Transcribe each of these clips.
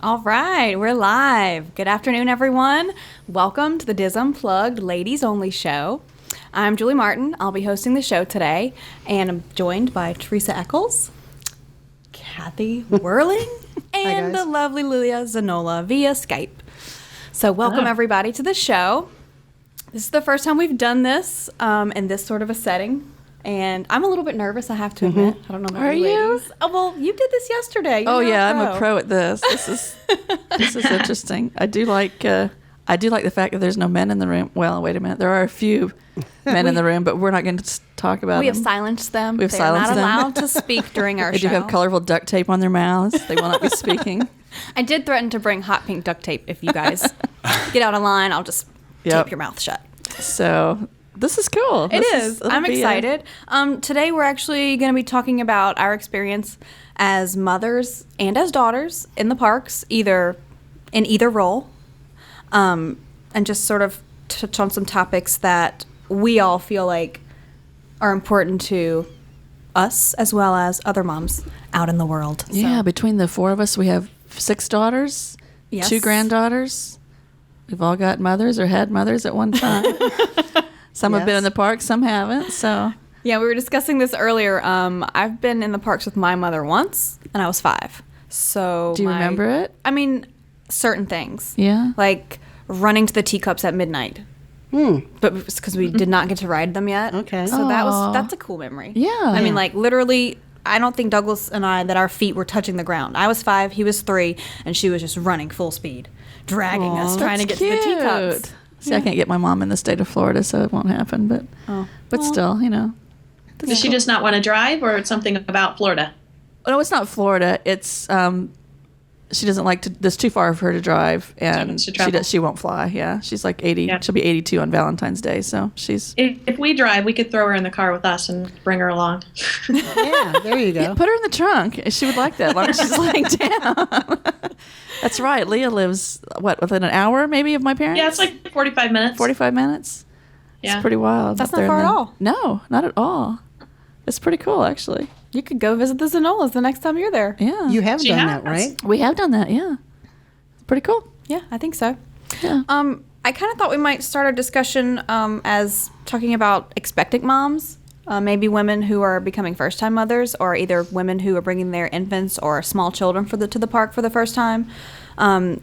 All right, we're live. Good afternoon, everyone. Welcome to the Diz Unplugged Ladies Only Show. I'm Julie Martin. I'll be hosting the show today, and I'm joined by Teresa Echols, Kathy Werling, and the lovely Leah Zanolla via Skype. So welcome, everybody, to the show. This is the first time we've done this in this sort of a setting. And I'm a little bit nervous, I have to admit. I don't know about you ladies. Oh, well, you did this yesterday. I'm a pro at this. This is interesting. I do like the fact that there's no men in the room. Well, wait a minute. There are a few men in the room, but we're not going to talk about them. We have silenced them. They're not allowed to speak during our show. They do have colorful duct tape on their mouths. They will not be speaking. I did threaten to bring hot pink duct tape. If you guys get out of line, I'll just tape your mouth shut. So... this is cool. It is. I'm excited. Today we're actually going to be talking about our experience as mothers and as daughters in the parks, in either role, and just sort of touch on some topics that we all feel like are important to us as well as other moms out in the world. Yeah, between the four of us, we have 6 daughters, 2 granddaughters. We've all got mothers or had mothers at one time. Some have been in the park, some haven't. So yeah, we were discussing this earlier. I've been in the parks with my mother once, and I was 5. So do you remember it? I mean, certain things. Yeah, like running to the teacups at midnight. But because we did not get to ride them yet. Okay. So that's a cool memory. Yeah. I mean, like literally, I don't think Douglas and I that our feet were touching the ground. I was 5, he was 3, and she was just running full speed, dragging us, trying to get to the teacups. See, I can't get my mom in the state of Florida, so it won't happen. But still, you know. Does she just not want to drive, or it's something about Florida? No, it's not Florida. It's she doesn't like to. It's too far for her to drive, and she won't fly. Yeah, she's like 80. Yeah. She'll be 82 on Valentine's Day, so she's. If we drive, we could throw her in the car with us and bring her along. Yeah, there you go. Yeah, put her in the trunk. She would like that, as long as she's laying down. That's right. Leah lives, within an hour maybe of my parents? Yeah, it's like 45 minutes. 45 minutes? Yeah. It's pretty wild. That's not far at all. No, not at all. It's pretty cool, actually. You could go visit the Zanollas the next time you're there. Yeah. You have done that, right? We have done that, yeah. It's pretty cool. Yeah, I think so. Yeah. I kind of thought we might start our discussion as talking about expectant moms. Maybe women who are becoming first-time mothers, or either women who are bringing their infants or small children to the park for the first time.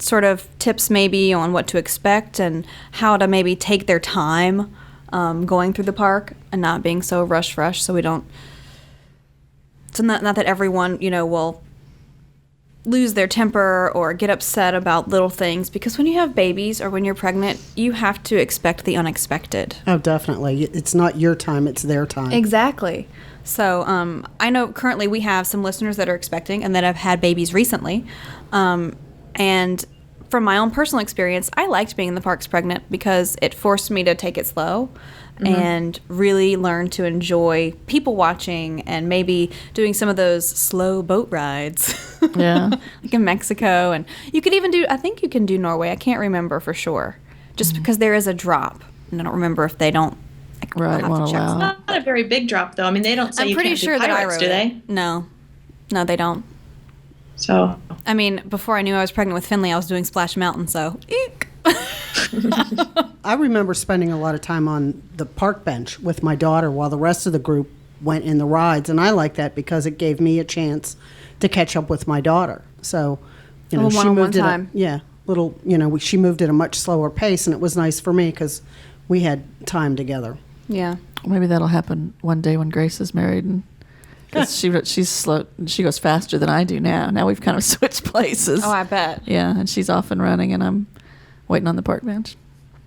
Sort of tips maybe on what to expect and how to maybe take their time going through the park and not being so rush, so we don't... So not that everyone, will lose their temper or get upset about little things, because when you have babies or when you're pregnant, you have to expect the unexpected. Oh, definitely. It's not your time, it's their time. Exactly. So I know currently we have some listeners that are expecting and that have had babies recently. And from my own personal experience, I liked being in the parks pregnant because it forced me to take it slow and really learn to enjoy people watching and maybe doing some of those slow boat rides. Yeah. Like in Mexico. And you could even I think you can do Norway. I can't remember for sure. Just because there is a drop. And I don't remember if they don't. Right, won't allow. It's not a very big drop, though. I mean, they don't say you can't do pirates, do they? No, they don't. So, I mean, before I knew I was pregnant with Finley, I was doing Splash Mountain, so eek. I remember spending a lot of time on the park bench with my daughter while the rest of the group went in the rides, and I like that because it gave me a chance to catch up with my daughter. So, she moved she moved at a much slower pace, and it was nice for me because we had time together. Yeah. Maybe that'll happen one day when Grace is married, and because she's slow, she goes faster than I do now. Now we've kind of switched places. Oh, I bet. Yeah, and she's off and running, and I'm waiting on the park bench.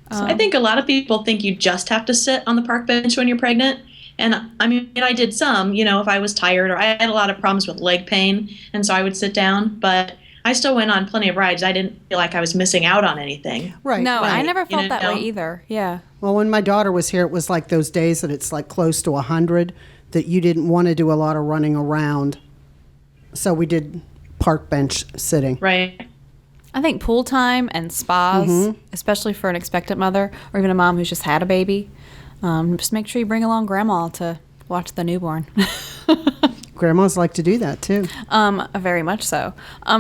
I think a lot of people think you just have to sit on the park bench when you're pregnant. And I mean, I did some, if I was tired or I had a lot of problems with leg pain, and so I would sit down, but I still went on plenty of rides. I didn't feel like I was missing out on anything. Right. No, right. I never felt that way either. Yeah. Well, when my daughter was here, it was like those days that it's like close to 100 that you didn't want to do a lot of running around. So we did park bench sitting. Right. I think pool time and spas, especially for an expectant mother or even a mom who's just had a baby, just make sure you bring along grandma to watch the newborn. Grandmas like to do that too. Very much so.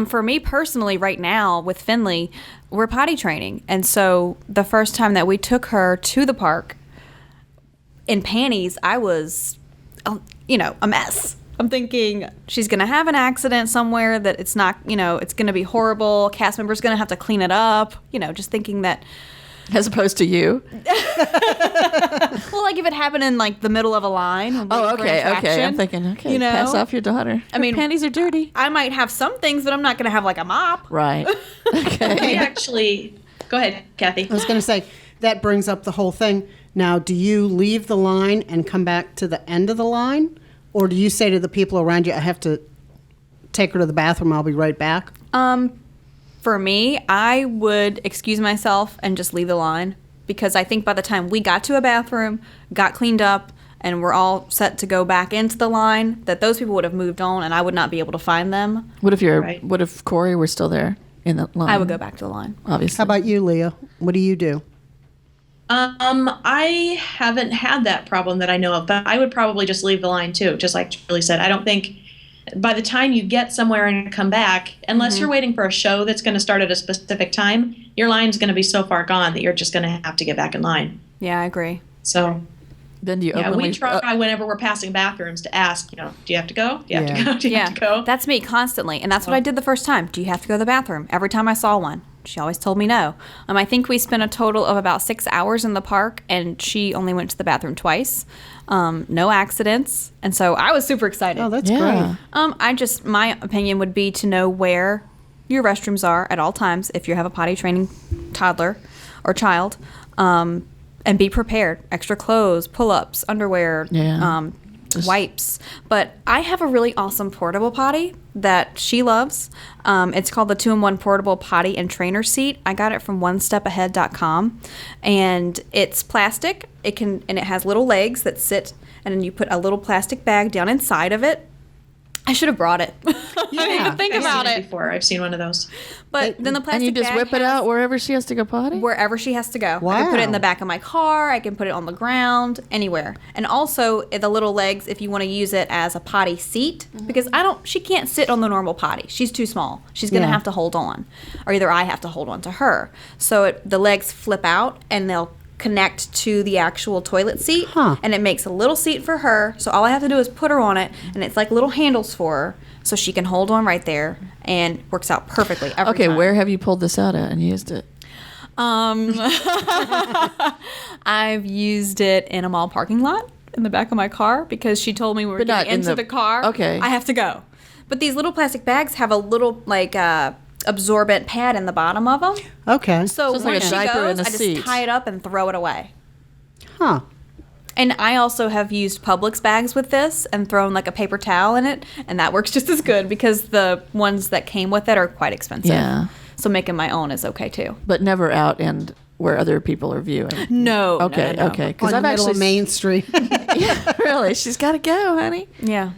For me personally, right now with Finley, we're potty training. And so the first time that we took her to the park in panties, I was, a mess. I'm thinking she's going to have an accident somewhere that it's not, it's going to be horrible. Cast member's going to have to clean it up. Just thinking that. As opposed to you? Well, like if it happened in like the middle of a line. Oh, okay. I'm thinking, pass off your daughter. I mean, her panties are dirty. I might have some things, but I'm not going to have like a mop. Right. Okay. We actually, go ahead, Kathy. I was going to say, that brings up the whole thing. Now, do you leave the line and come back to the end of the line? Or do you say to the people around you, I have to take her to the bathroom, I'll be right back? For me, I would excuse myself and just leave the line, because I think by the time we got to a bathroom, got cleaned up, and we're all set to go back into the line, that those people would have moved on and I would not be able to find them. What if Corey were still there in the line? I would go back to the line. Obviously. How about you, Leah? What do you do? I haven't had that problem that I know of, but I would probably just leave the line too, just like Julie said. I don't think by the time you get somewhere and come back, unless you're waiting for a show that's going to start at a specific time, your line's going to be so far gone that you're just going to have to get back in line. Yeah, I agree. So then do you we try whenever we're passing bathrooms to ask, do you have to go? Do you have to go? Do you have to go? That's me constantly. And that's what I did the first time. Do you have to go to the bathroom? Every time I saw one. She always told me no. I think we spent a total of about 6 hours in the park, and she only went to the bathroom twice. No accidents. And so I was super excited. Oh, that's great. My opinion would be to know where your restrooms are at all times if you have a potty training toddler or child, and be prepared. Extra clothes, pull-ups, underwear, wipes. But I have a really awesome portable potty that she loves. It's called the 2-in-1 Portable Potty and Trainer Seat. I got it from onestepahead.com, and it's plastic. It has little legs that sit, and then you put a little plastic bag down inside of it. I should have brought it. I didn't even think about it before. I've seen one of those. But then the plastic and you just bag whip it out wherever she has to go potty? Wherever she has to go. Wow. I can put it in the back of my car. I can put it on the ground, anywhere. And also the little legs if you want to use it as a potty seat, because she can't sit on the normal potty. She's too small. She's going to have to hold on, or either I have to hold on to her. So the legs flip out and they'll connect to the actual toilet seat, and it makes a little seat for her. So all I have to do is put her on it, and it's like little handles for her, so she can hold on right there, and works out perfectly every time. Where have you pulled this out at and used it? I've used it in a mall parking lot in the back of my car, because she told me we were getting into the car. Okay. I have to go. But these little plastic bags have a little absorbent pad in the bottom of them. Okay. So it's when like a she diaper goes, and a I just seat. tie it up and throw it away. Huh. And I also have used Publix bags with this and thrown like a paper towel in it, and that works just as good, because the ones that came with it are quite expensive. Yeah. So making my own is okay too. But never out and where other people are viewing. No. Okay, no. okay. On Because the I've middle actually of Main Street. Yeah, really. She's got to go, honey. Yeah.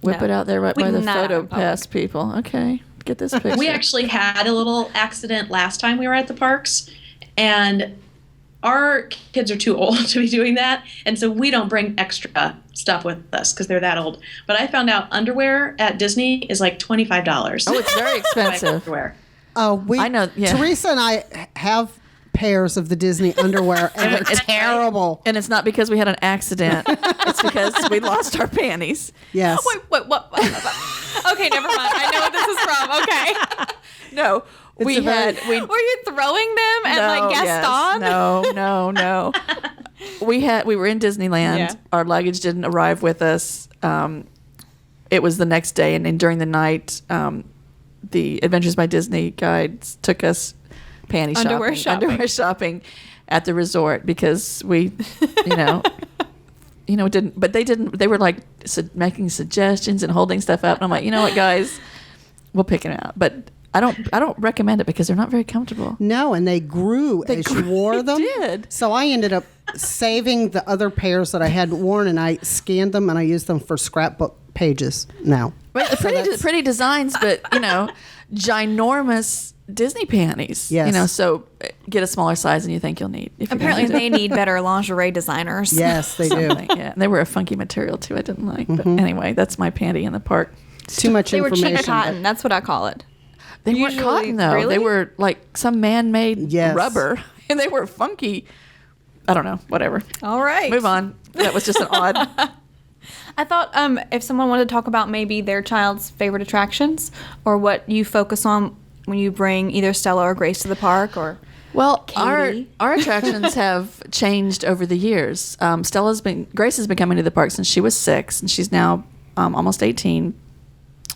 Whip No. it out there right We by the not photo out in public. pass people. Okay, get this picture. We actually had a little accident last time we were at the parks, and our kids are too old to be doing that, and so we don't bring extra stuff with us because they're that old. But I found out underwear at Disney is like $25. Oh, it's very expensive. Underwear. Oh, I know, yeah. Teresa and I have pairs of the Disney underwear, and they're terrible. And it's not because we had an accident. It's because we lost our panties. Yes. Wait, what? Okay, never mind. I know what this is from. Okay. No, Were you throwing them at like Gaston? No. We were in Disneyland. Yeah. Our luggage didn't arrive with us. It was the next day, and then during the night, the Adventures by Disney guides took us Underwear underwear shopping at the resort, because we, didn't. But they didn't. They were like making suggestions and holding stuff up. And I'm like, you know what, guys, we'll pick it out. But I don't recommend it because they're not very comfortable. No, and they grew as you wore them. They did. So I ended up saving the other pairs that I hadn't worn, and I scanned them and I used them for scrapbook pages now. Right, pretty designs, but ginormous Disney panties. Yes. So get a smaller size than you think you'll need. If Apparently, they need better lingerie designers. Yes, they do. Yeah, and they were a funky material too. I didn't like, but anyway, that's my panty in the park. Too much They were information. cheap cotton. That's what I call it. They weren't Usually- cotton though. really? They were like some man-made Yes. rubber, and they were funky. I don't know. Whatever. All right. Move on. That was just an odd. I thought if someone wanted to talk about maybe their child's favorite attractions or what you focus on when you bring either Stella or Grace to the park, or Well, Katie. our attractions have changed over the years. Grace has been coming to the park since she was 6, and she's now almost 18.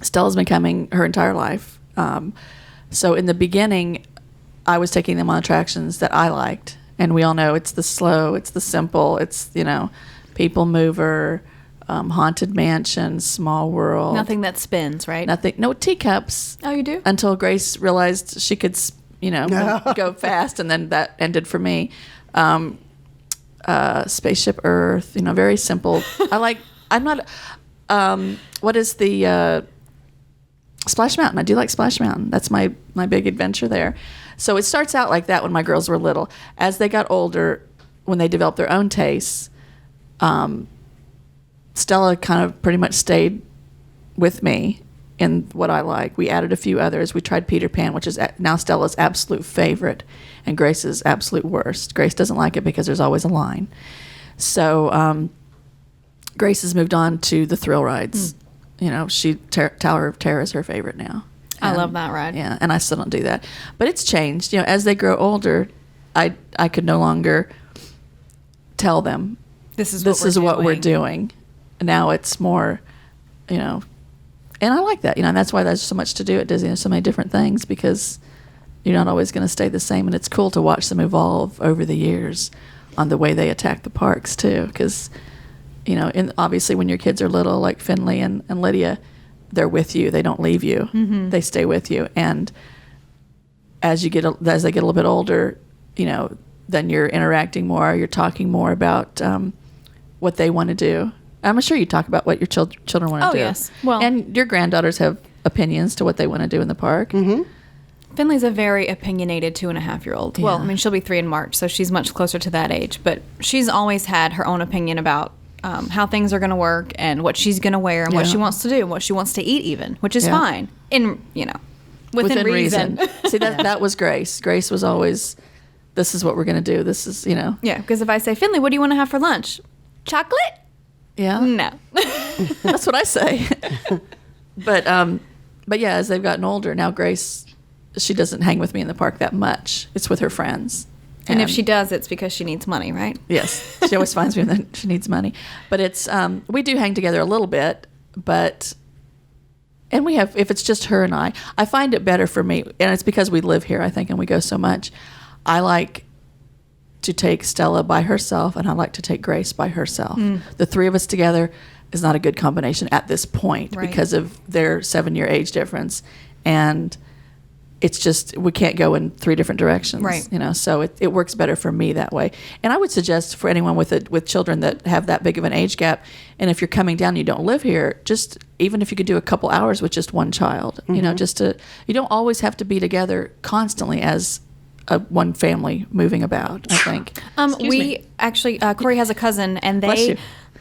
Stella's been coming her entire life. So in the beginning, I was taking them on attractions that I liked, and we all know it's the slow, it's the simple, it's People Mover, Haunted Mansion, Small World. nothing that spins, right? Nothing. No teacups. Oh, you do? Until Grace realized she could, go fast, and then that ended for me. Spaceship Earth, very simple. I'm not. What is the Splash Mountain? I do like Splash Mountain. That's my big adventure there. So it starts out like that when my girls were little. As they got older, when they developed their own tastes, Stella kind of pretty much stayed with me in what I like. We added a few others. We tried Peter Pan, which is now Stella's absolute favorite, and Grace's absolute worst. Grace doesn't like it because there's always a line. So Grace has moved on to the thrill rides. Tower of Terror is her favorite now. I love that ride. Yeah, and I still don't do that. But it's changed. As they grow older, I could no longer tell them, This is what we're doing. Now it's more, and I like that, and that's why there's so much to do at Disney. There's so many different things because you're not always going to stay the same, and it's cool to watch them evolve over the years on the way they attack the parks too. Because, obviously when your kids are little, like Finley and Lydia, they're with you. They don't leave you. Mm-hmm. They stay with you, and as they get a little bit older, then you're interacting more. You're talking more about what they want to do. I'm sure you talk about what your children want to do. Oh, yes. Well, and your granddaughters have opinions to what they want to do in the park. Mm-hmm. Finley's a very opinionated 2.5-year-old. Yeah. Well, she'll be 3 in March, so she's much closer to that age. But she's always had her own opinion about how things are going to work and what she's going to wear and what she wants to do and what she wants to eat even, which is fine. Within reason. See, that was Grace. Grace was always, this is what we're going to do. This is, Yeah, because if I say, Finley, what do you want to have for lunch? Chocolate? Yeah. No. That's what I say. But yeah, as they've gotten older, now Grace, she doesn't hang with me in the park that much. It's with her friends. And if she does, it's because she needs money, right? Yes. She always finds me that she needs money. But it's, we do hang together a little bit, and we have, if it's just her and I find it better for me, and it's because we live here, I think, and we go so much. I like to take Stella by herself, and I like to take Grace by herself. The three of us together is not a good combination at this point because of their 7-year age difference. And it's just, we can't go in 3 different directions, right? So it works better for me that way. And I would suggest for anyone with children that have that big of an age gap, and if you're coming down and you don't live here, just even if you could do a couple hours with just one child, you don't always have to be together constantly as one family moving about, I think. Actually, Corey has a cousin, and they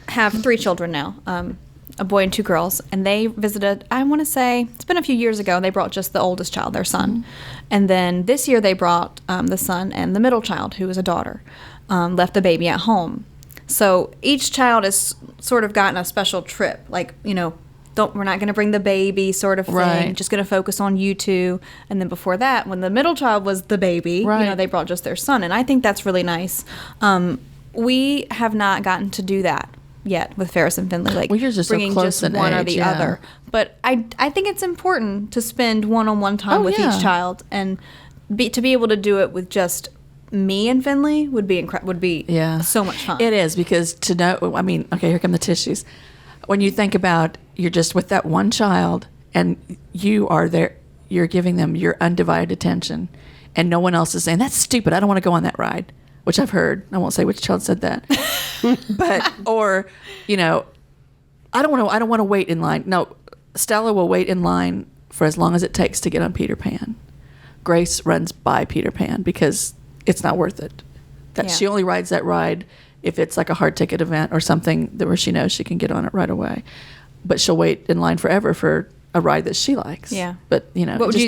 have 3 children now, a boy and 2 girls, and they visited, I want to say, it's been a few years ago, they brought just the oldest child, their son. Mm-hmm. And then this year they brought the son and the middle child, who was a daughter, left the baby at home. So each child has sort of gotten a special trip, like, we're not going to bring the baby sort of thing, right. Just going to focus on you two. And then before that, when the middle child was the baby, right. They brought just their son. And I think that's really nice. We have not gotten to do that yet with Ferris and Finley, like yours are so bringing close just in one or age, the yeah. other. But I think it's important to spend one-on-one time with each child, and to be able to do it with just me and Finley would be so much fun. It is, because to know, okay, here come the tissues. When you think about, you're just with that one child and you are there, you're giving them your undivided attention, and no one else is saying, that's stupid, I don't want to go on that ride, which I've heard. I won't say which child said that. But, or, I don't want to wait in line. No, Stella will wait in line for as long as it takes to get on Peter Pan. Grace runs by Peter Pan because it's not worth it. That Yeah. she only rides that ride if it's like a hard ticket event or something where she knows she can get on it right away. But she'll wait in line forever for a ride that she likes. Yeah. But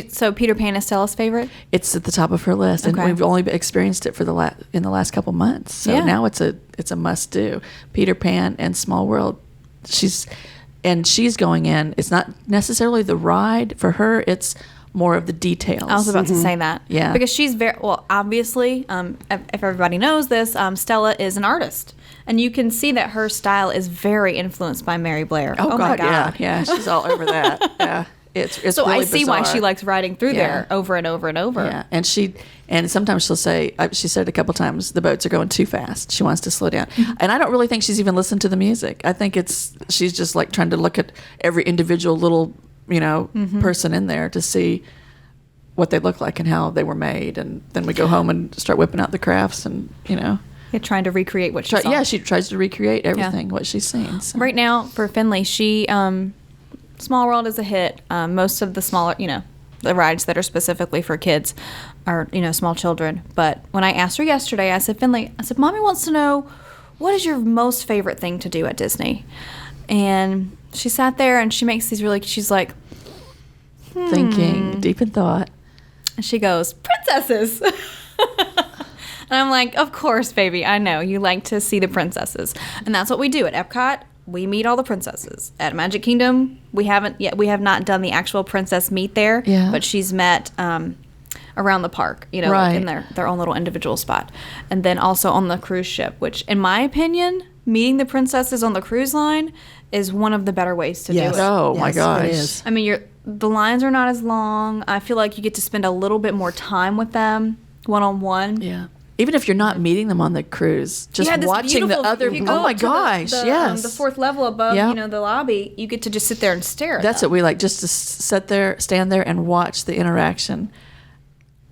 So Peter Pan is Stella's favorite? it's at the top of her list, and Okay. we've only experienced it for in the last couple months. So Yeah. now it's a must do. Peter Pan and Small World. She's going in. It's not necessarily the ride for her. It's more of the details. I was about to say that. Yeah. Because she's obviously, if everybody knows this, Stella is an artist. And you can see that her style is very influenced by Mary Blair. Oh, my God, God. yeah, she's all over that. Yeah, it's So really I see why bizarre. she likes riding through Yeah. there over and over and over. Yeah, and sometimes she'll say, she said a couple times, the boats are going too fast. She wants to slow down. And I don't really think she's even listened to the music. I think she's just like trying to look at every individual little, person in there to see what they look like and how they were made. And then we go home and start whipping out the crafts and, You're trying to recreate what she saw. Yeah, she tries to recreate everything, what she's seen. So. Right now, for Finley, she Small World is a hit. Most of the smaller, the rides that are specifically for kids are, small children. But when I asked her yesterday, I said, Finley, Mommy wants to know, what is your most favorite thing to do at Disney? And she sat there and she makes these she's like, thinking, deep in thought. and she goes, princesses. And I'm like, of course, baby. I know you like to see the princesses. And that's what we do at Epcot. We meet all the princesses. At Magic Kingdom, we have not done the actual princess meet there. Yeah. But she's met around the park, like Right. in their own little individual spot. And then also on the cruise ship, which in my opinion, meeting the princesses on the cruise line is one of the better ways to Yes. do it. Oh, my Yes, gosh. it is. I mean, the lines are not as long. I feel like you get to spend a little bit more time with them one-on-one. Yeah. Even if you're not meeting them on the cruise, just Yeah, this watching the beautiful- other. if you go Oh my up to gosh! Yes. the fourth level above, Yep. the lobby, you get to just sit there and stare at That's them. what we like, just to stand there and watch the interaction.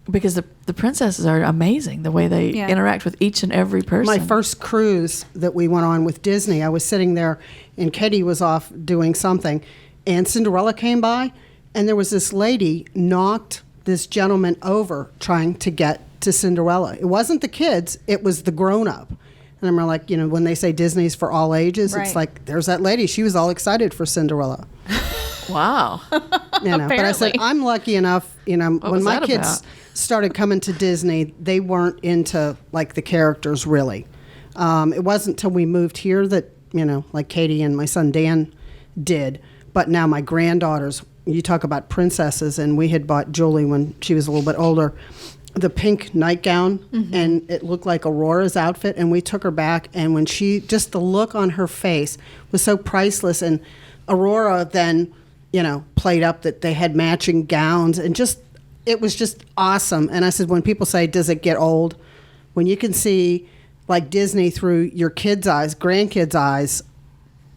Because the princesses are amazing, the way they Yeah. interact with each and every person. My first cruise that we went on with Disney, I was sitting there and Katie was off doing something and Cinderella came by and there was this lady knocked this gentleman over trying to get to Cinderella. It wasn't the kids, it was the grown-up. And I'm like, when they say Disney's for all ages, Right. it's like, there's that lady. She was all excited for Cinderella. Wow. But I said, Apparently. I'm lucky enough, when was my that kids about? started coming to Disney, they weren't into like the characters really. It wasn't till we moved here that, like Katie and my son Dan did. But now my granddaughters, you talk about princesses, and we had bought Julie when she was a little bit older, the pink nightgown, and it looked like Aurora's outfit, and we took her back, and when just the look on her face was so priceless, and Aurora then, played up that they had matching gowns, and it was just awesome. And I said, when people say, does it get old? When you can see like Disney through your kids' eyes, grandkids' eyes,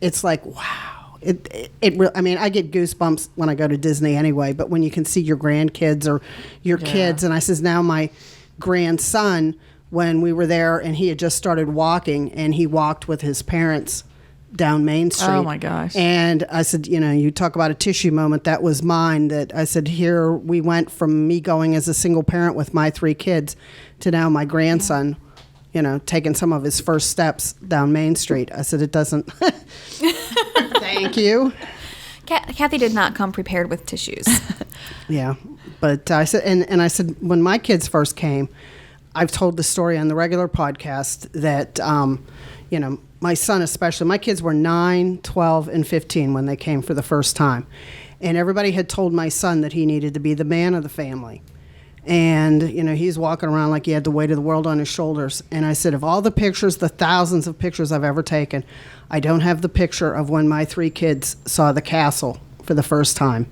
it's like, wow. I get goosebumps when I go to Disney anyway, but when you can see your grandkids or your kids, and I says, now my grandson, when we were there and he had just started walking and he walked with his parents down Main Street. Oh my gosh. And I said, you talk about a tissue moment, that was mine. That I said, here we went from me going as a single parent with my 3 kids to now my grandson, taking some of his first steps down Main Street. I said, it doesn't. Thank you. Kathy did not come prepared with tissues. Yeah. But I said, and I said, when my kids first came, I've told the story on the regular podcast that, my son especially, my kids were 9, 12, and 15 when they came for the first time. And everybody had told my son that he needed to be the man of the family. And, he's walking around like he had the weight of the world on his shoulders. And I said, of all the pictures, the thousands of pictures I've ever taken, I don't have the picture of when my 3 kids saw the castle for the first time.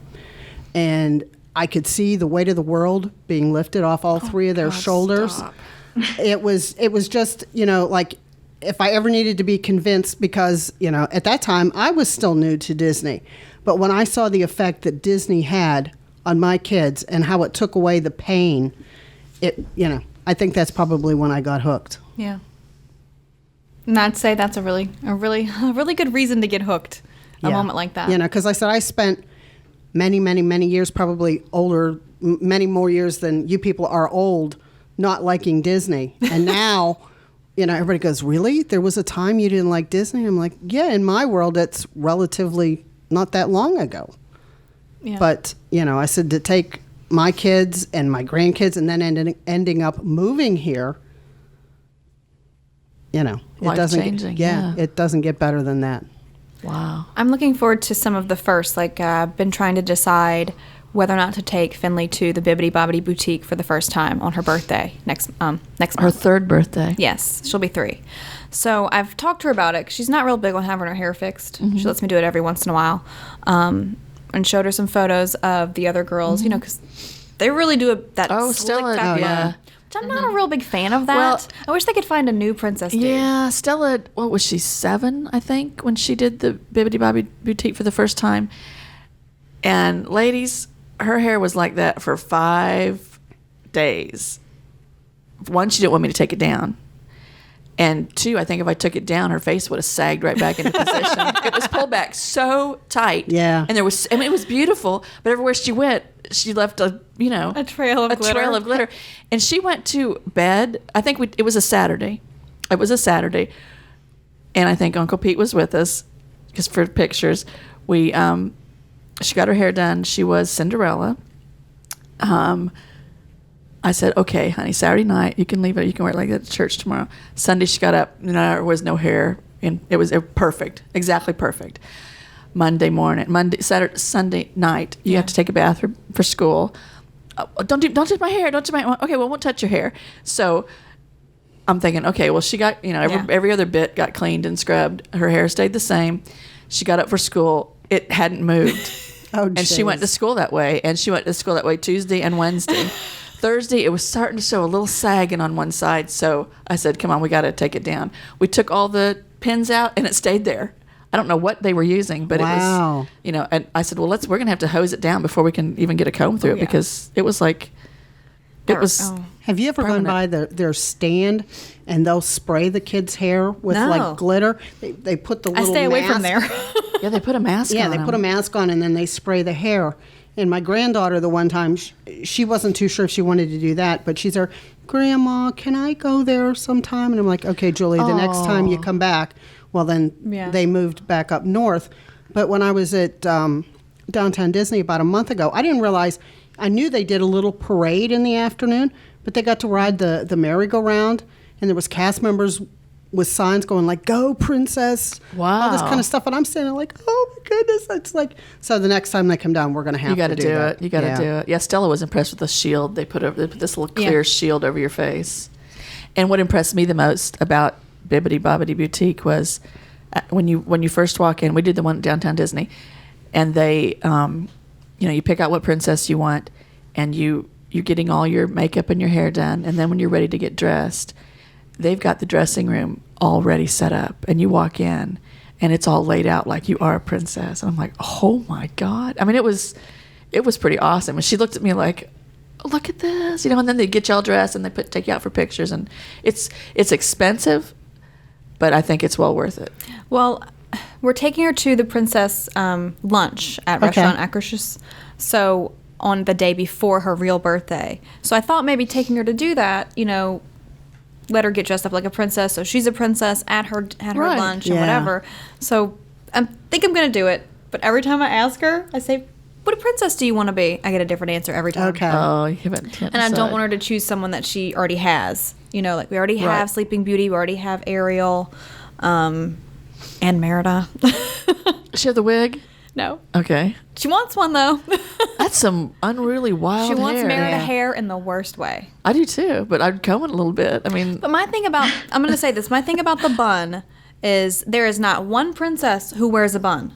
And I could see the weight of the world being lifted off all 3 of their shoulders. stop. It was just, like if I ever needed to be convinced, because, at that time I was still new to Disney. But when I saw the effect that Disney had on my kids and how it took away the pain, I think that's probably when I got hooked. Yeah. And I'd say that's a really good reason to get hooked. A Yeah. moment like that. Because I said I spent many, many, many years, probably older many more years than you people are old, not liking Disney. And now, everybody goes, really? There was a time you didn't like Disney? I'm like, yeah, in my world, it's relatively not that long ago. Yeah. But, I said to take my kids and my grandkids and then ending up moving here, it doesn't Life-changing, it doesn't get better than that. Wow. I'm looking forward to some of the first. Like, I've been trying to decide whether or not to take Finley to the Bibbidi Bobbidi boutique for the first time on her birthday next month. Her third birthday. Yes, she'll be 3. So I've talked to her about it. 'Cause she's not real big on having her hair fixed. Mm-hmm. She lets me do it every once in a while. And showed her some photos of the other girls, because they really do that slick Stella, back yeah. bun, which I'm not a real big fan of that. Well, I wish they could find a new princess dude. Yeah, Stella, what was she, 7, I think, when she did the Bibbidi Bobbidi boutique for the first time. And ladies, her hair was like that for 5 days. 1, she didn't want me to take it down. And 2, I think if I took it down, her face would have sagged right back into position. It was pulled back so tight. Yeah. And it was beautiful, but everywhere she went, she left a trail of glitter. And she went to bed. I think it was a Saturday. It was a Saturday. And I think Uncle Pete was with us just for pictures. She got her hair done. She was Cinderella. I said, okay, honey, Saturday night, you can leave it. You can wear it like that at church tomorrow. Sunday, she got up. There was no hair. And it was perfect, exactly perfect. Sunday night, you have to take a bath for school. Don't touch my hair. Don't touch my. Okay, well, I won't touch your hair. So I'm thinking, okay, well, she got, every other bit got cleaned and scrubbed. Her hair stayed the same. She got up for school. It hadn't moved. And she went to school that way. And she went to school that way Tuesday and Wednesday. Thursday, it was starting to show a little sagging on one side. So I said, come on, we got to take it down. We took all the pins out, and it stayed there. I don't know what they were using, but it was, and I said, well, we're going to have to hose it down before we can even get a comb through it, because it was like, Have you ever gone by their stand and they'll spray the kids' hair with like glitter? They put the little I stay away mask. from there. Yeah, they put a mask on. Yeah, they put a mask on and then they spray the hair. And my granddaughter, the one time, she wasn't too sure if she wanted to do that, but she's there, Grandma, can I go there sometime? And I'm like, okay, Julie, the next time you come back. Well, then they moved back up north. But when I was at Downtown Disney about a month ago, I didn't realize, I knew they did a little parade in the afternoon, but they got to ride the merry-go-round, and there was cast members with signs going like, go princess, all this kind of stuff. And I'm standing like, oh my goodness. It's like, so the next time they come down, we're going to have to do that. You got to do it. Yeah, Stella was impressed with the shield. They put this little clear shield over your face. And what impressed me the most about Bibbidi Bobbidi Boutique was when you first walk in, we did the one at Downtown Disney, and they, you pick out what princess you want, and you're getting all your makeup and your hair done. And then when you're ready to get dressed, they've got the dressing room already set up, and you walk in and it's all laid out like you are a princess. And I'm like, oh my God. I mean, it was pretty awesome. And she looked at me like, look at this, and then they get you all dressed and they take you out for pictures, and it's expensive, but I think it's well worth it. Well, we're taking her to the princess lunch at Restaurant Akershus. So on the day before her real birthday. So I thought maybe taking her to do that, let her get dressed up like a princess, so she's a princess at her lunch and whatever. So I think I'm going to do it. But every time I ask her, I say, what princess do you want to be? I get a different answer every time. Okay. Oh, you haven't. And I don't want her to choose someone that she already has. Like we already have Sleeping Beauty, we already have Ariel, and Merida. Does she have the wig? No. Okay. She wants one, though. That's some unruly wild hair. She wants Merida hair in the worst way. I do too, but I'd comb it a little bit. I mean. But my thing about, I'm going to say this, my thing about the bun is there is not one princess who wears a bun.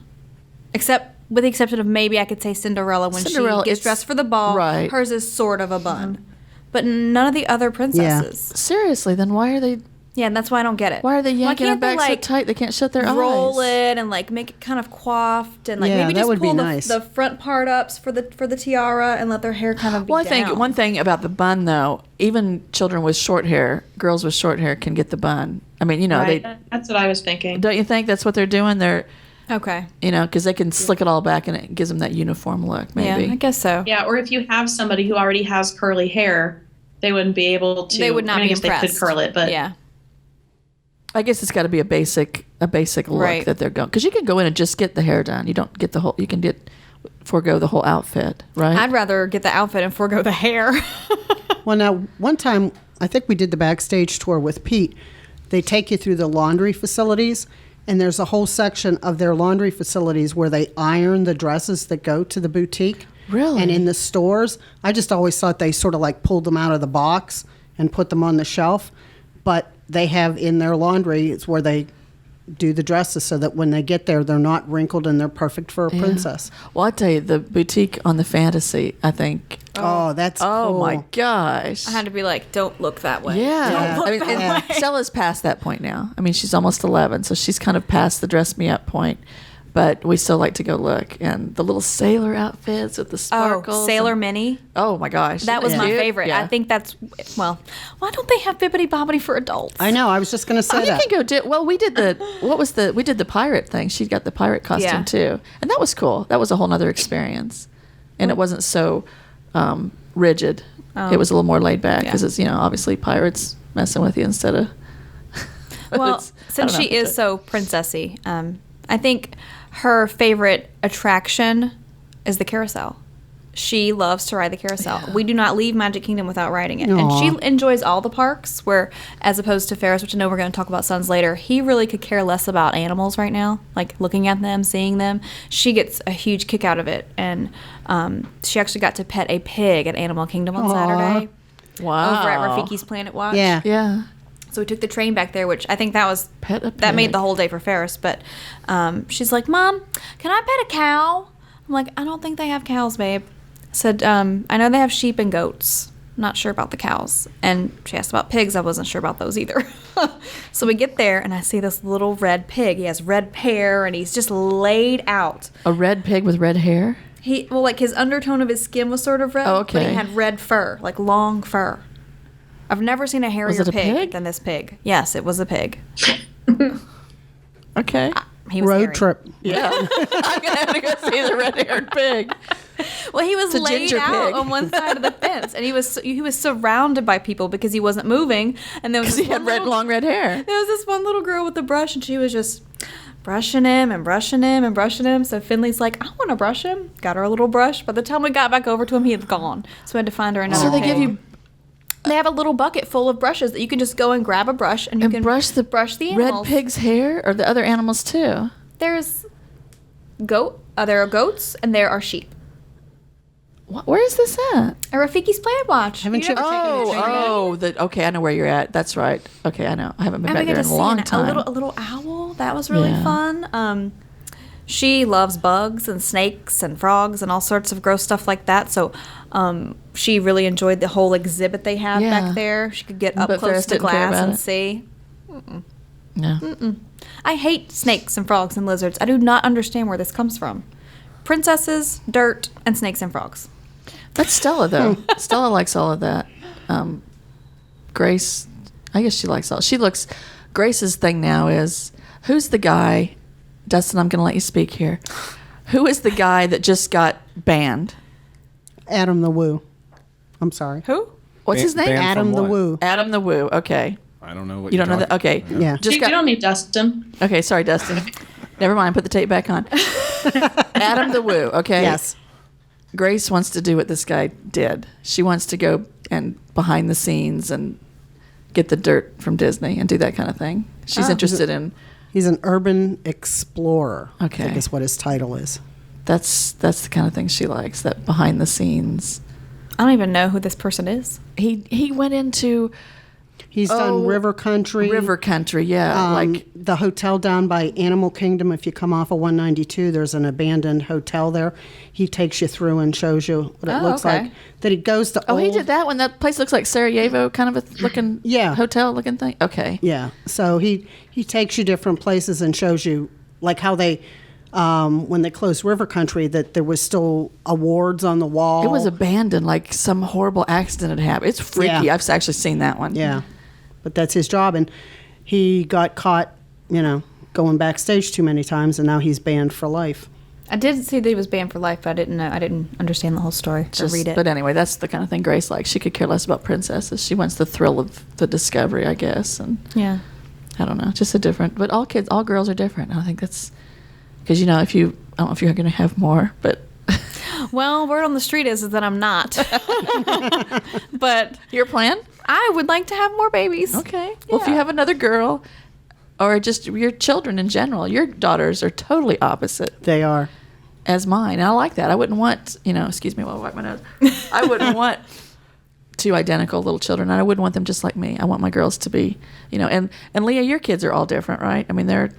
With the exception of maybe I could say Cinderella when she gets dressed for the ball. Right. Hers is sort of a bun. But none of the other princesses. Seriously, then why are they... Yeah, and that's why I don't get it. Why are they yanking her back so tight they can't shut their eyes? Roll it and make it kind of coiffed and maybe just pull the front part up for the tiara and let their hair kind of be down. I think one thing about the bun though, even children with short hair, girls with short hair can get the bun. I mean, that's what I was thinking. Don't you think that's what they're doing? Okay. You know, because they can slick it all back and it gives them that uniform look, maybe. Yeah, I guess so. Yeah, or if you have somebody who already has curly hair, they wouldn't be able to. They would not I be guess impressed. They could curl it, but yeah. I guess it's got to be a basic look Right. that they're going. Because you can go in and just get the hair done. You don't get the whole. You can forego the whole outfit, right? I'd rather get the outfit and forego the hair. Well, now, one time, I think we did the backstage tour with Pete. They take you through the laundry facilities, and there's a whole section of their laundry facilities where they iron the dresses that go to the boutique. Really? And in the stores, I just always thought they sort of like pulled them out of the box and put them on the shelf. But they have in their laundry, it's where they do the dresses so that when they get there, they're not wrinkled and they're perfect for a princess. Well, I tell you, the boutique on the Fantasy, I think. Oh, that's Oh cool. my gosh! I had to be like, don't look that way. Yeah, Don't I look mean, that and way. Stella's past that point now. I mean, she's almost 11, so she's kind of past the dress me up point. But we still like to go look, and the little sailor outfits with the sparkles. Oh, Sailor and- Minnie. Oh my gosh, That was isn't my it cute? favorite. Yeah. I think that's, well, why don't they have Bibbidi Bobbidi for adults? I know. I was just going to say Oh, you that. can go do. Well, we did we did the pirate thing. She got the pirate costume Yeah. too, and that was cool. That was a whole nother experience, and it wasn't so rigid. Oh. It was a little more laid back Yeah. because it's obviously pirates messing with you instead of. Well, It's- I since don't she know. is so princessy, I think her favorite attraction is the carousel. She loves to ride the carousel. Yeah. We do not leave Magic Kingdom without riding it. Aw. And she enjoys all the parks, where, as opposed to Ferris, which I know we're going to talk about Sons later, he really could care less about animals right now, like looking at them, seeing them. She gets a huge kick out of it. And she actually got to pet a pig at Animal Kingdom on Aw. Saturday Wow. over at Rafiki's Planet Watch. Yeah. Yeah. So we took the train back there, which I think that Pet made pig. the whole day for Ferris. But she's like, "Mom, can I pet a cow?" I'm like, "I don't think they have cows, babe." I said, "I know they have sheep and goats. Not sure about the cows." And she asked about pigs. I wasn't sure about those either. So we get there, and I see this little red pig. He has red hair, and he's just laid out. A red pig with red hair. Like his undertone of his skin was sort of red, Oh, but okay. he had red fur, like long fur. I've never seen a hairier Was it a pig pig? than this pig. Yes, it was a pig. Okay. He was Road hairy. trip. Yeah. I'm gonna have to go see the red-haired pig. Well, he was It's a laid ginger out pig. on one side of the fence, and he was surrounded by people because he wasn't moving. And there was Because this he had one long red hair. There was this one little girl with the brush, and she was just brushing him and brushing him and brushing him. So Finley's like, "I want to brush him." Got her a little brush. By the time we got back over to him, he had gone. So we had to find her another. So they pig. give you They have a little bucket full of brushes that you can just go and grab a brush and you can brush the brush the red animals. pig's hair or the other animals too. There's there are goats and there are sheep. Where is this at? A Rafiki's Planet Watch. Haven't you ever taken a train? Okay, I know where you're at. That's right. Okay, I know. I haven't been And we back got there to in a see long time. a little owl. That was really Yeah. fun. She loves bugs and snakes and frogs and all sorts of gross stuff like that. So she really enjoyed the whole exhibit they have Yeah. back there. She could get up But close Ferris to didn't care glass about and it? see. No. I hate snakes and frogs and lizards. I do not understand where this comes from. Princesses, dirt, and snakes and frogs. That's Stella though. Stella likes all of that. Grace, I guess she likes all. Grace's thing now is, who's the guy? Dustin, I'm going to let you speak here. Who is the guy that just got banned? Adam the Woo. I'm sorry. Who? What's his name? banned Adam from the what? Woo. Adam the Woo. Okay. I don't know what You you're don't know that? talking Okay. about. Yeah. Just you got. don't need Dustin. Okay, sorry, Dustin. Never mind. Put the tape back on. Adam the Woo. Okay. Yes. Grace wants to do what this guy did. She wants to go and behind the scenes and get the dirt from Disney and do that kind of thing. She's interested in. He's an urban explorer. Okay. I think is what his title is. That's the kind of thing she likes. That behind the scenes. I don't even know who this person is. He went into He's done River Country. River Country. Yeah, like the hotel down by Animal Kingdom. If you come off of 192, there's an abandoned hotel there. He takes you through and shows you what it looks okay. like. That he goes to. he old- did that one. That place looks like Sarajevo, kind of a looking Yeah. hotel looking thing. Okay. Yeah. So he takes you different places and shows you like how they. When they closed River Country, that there was still awards on the wall. It was abandoned, like some horrible accident had happened. It's freaky. Yeah. I've actually seen that one. Yeah, but that's his job, and he got caught, going going backstage too many times, and now he's banned for life. I did see that he was banned for life, but I didn't know. I didn't understand the whole story or read it. But anyway, that's the kind of thing Grace likes. She could care less about princesses. She wants the thrill of the discovery, I guess. And yeah. I don't know, just a different. But all girls are different. I think that's because I don't know if you're going to have more, but. Well, word on the street is that I'm not. But your plan? I would like to have more babies. Okay. Well, if you have another girl, or just your children in general, your daughters are totally opposite. They are. As mine. And I like that. I wouldn't want, excuse me while I wipe my nose. I wouldn't want two identical little children. I wouldn't want them just like me. I want my girls to be, and Leah, your kids are all different, right? I mean, they're.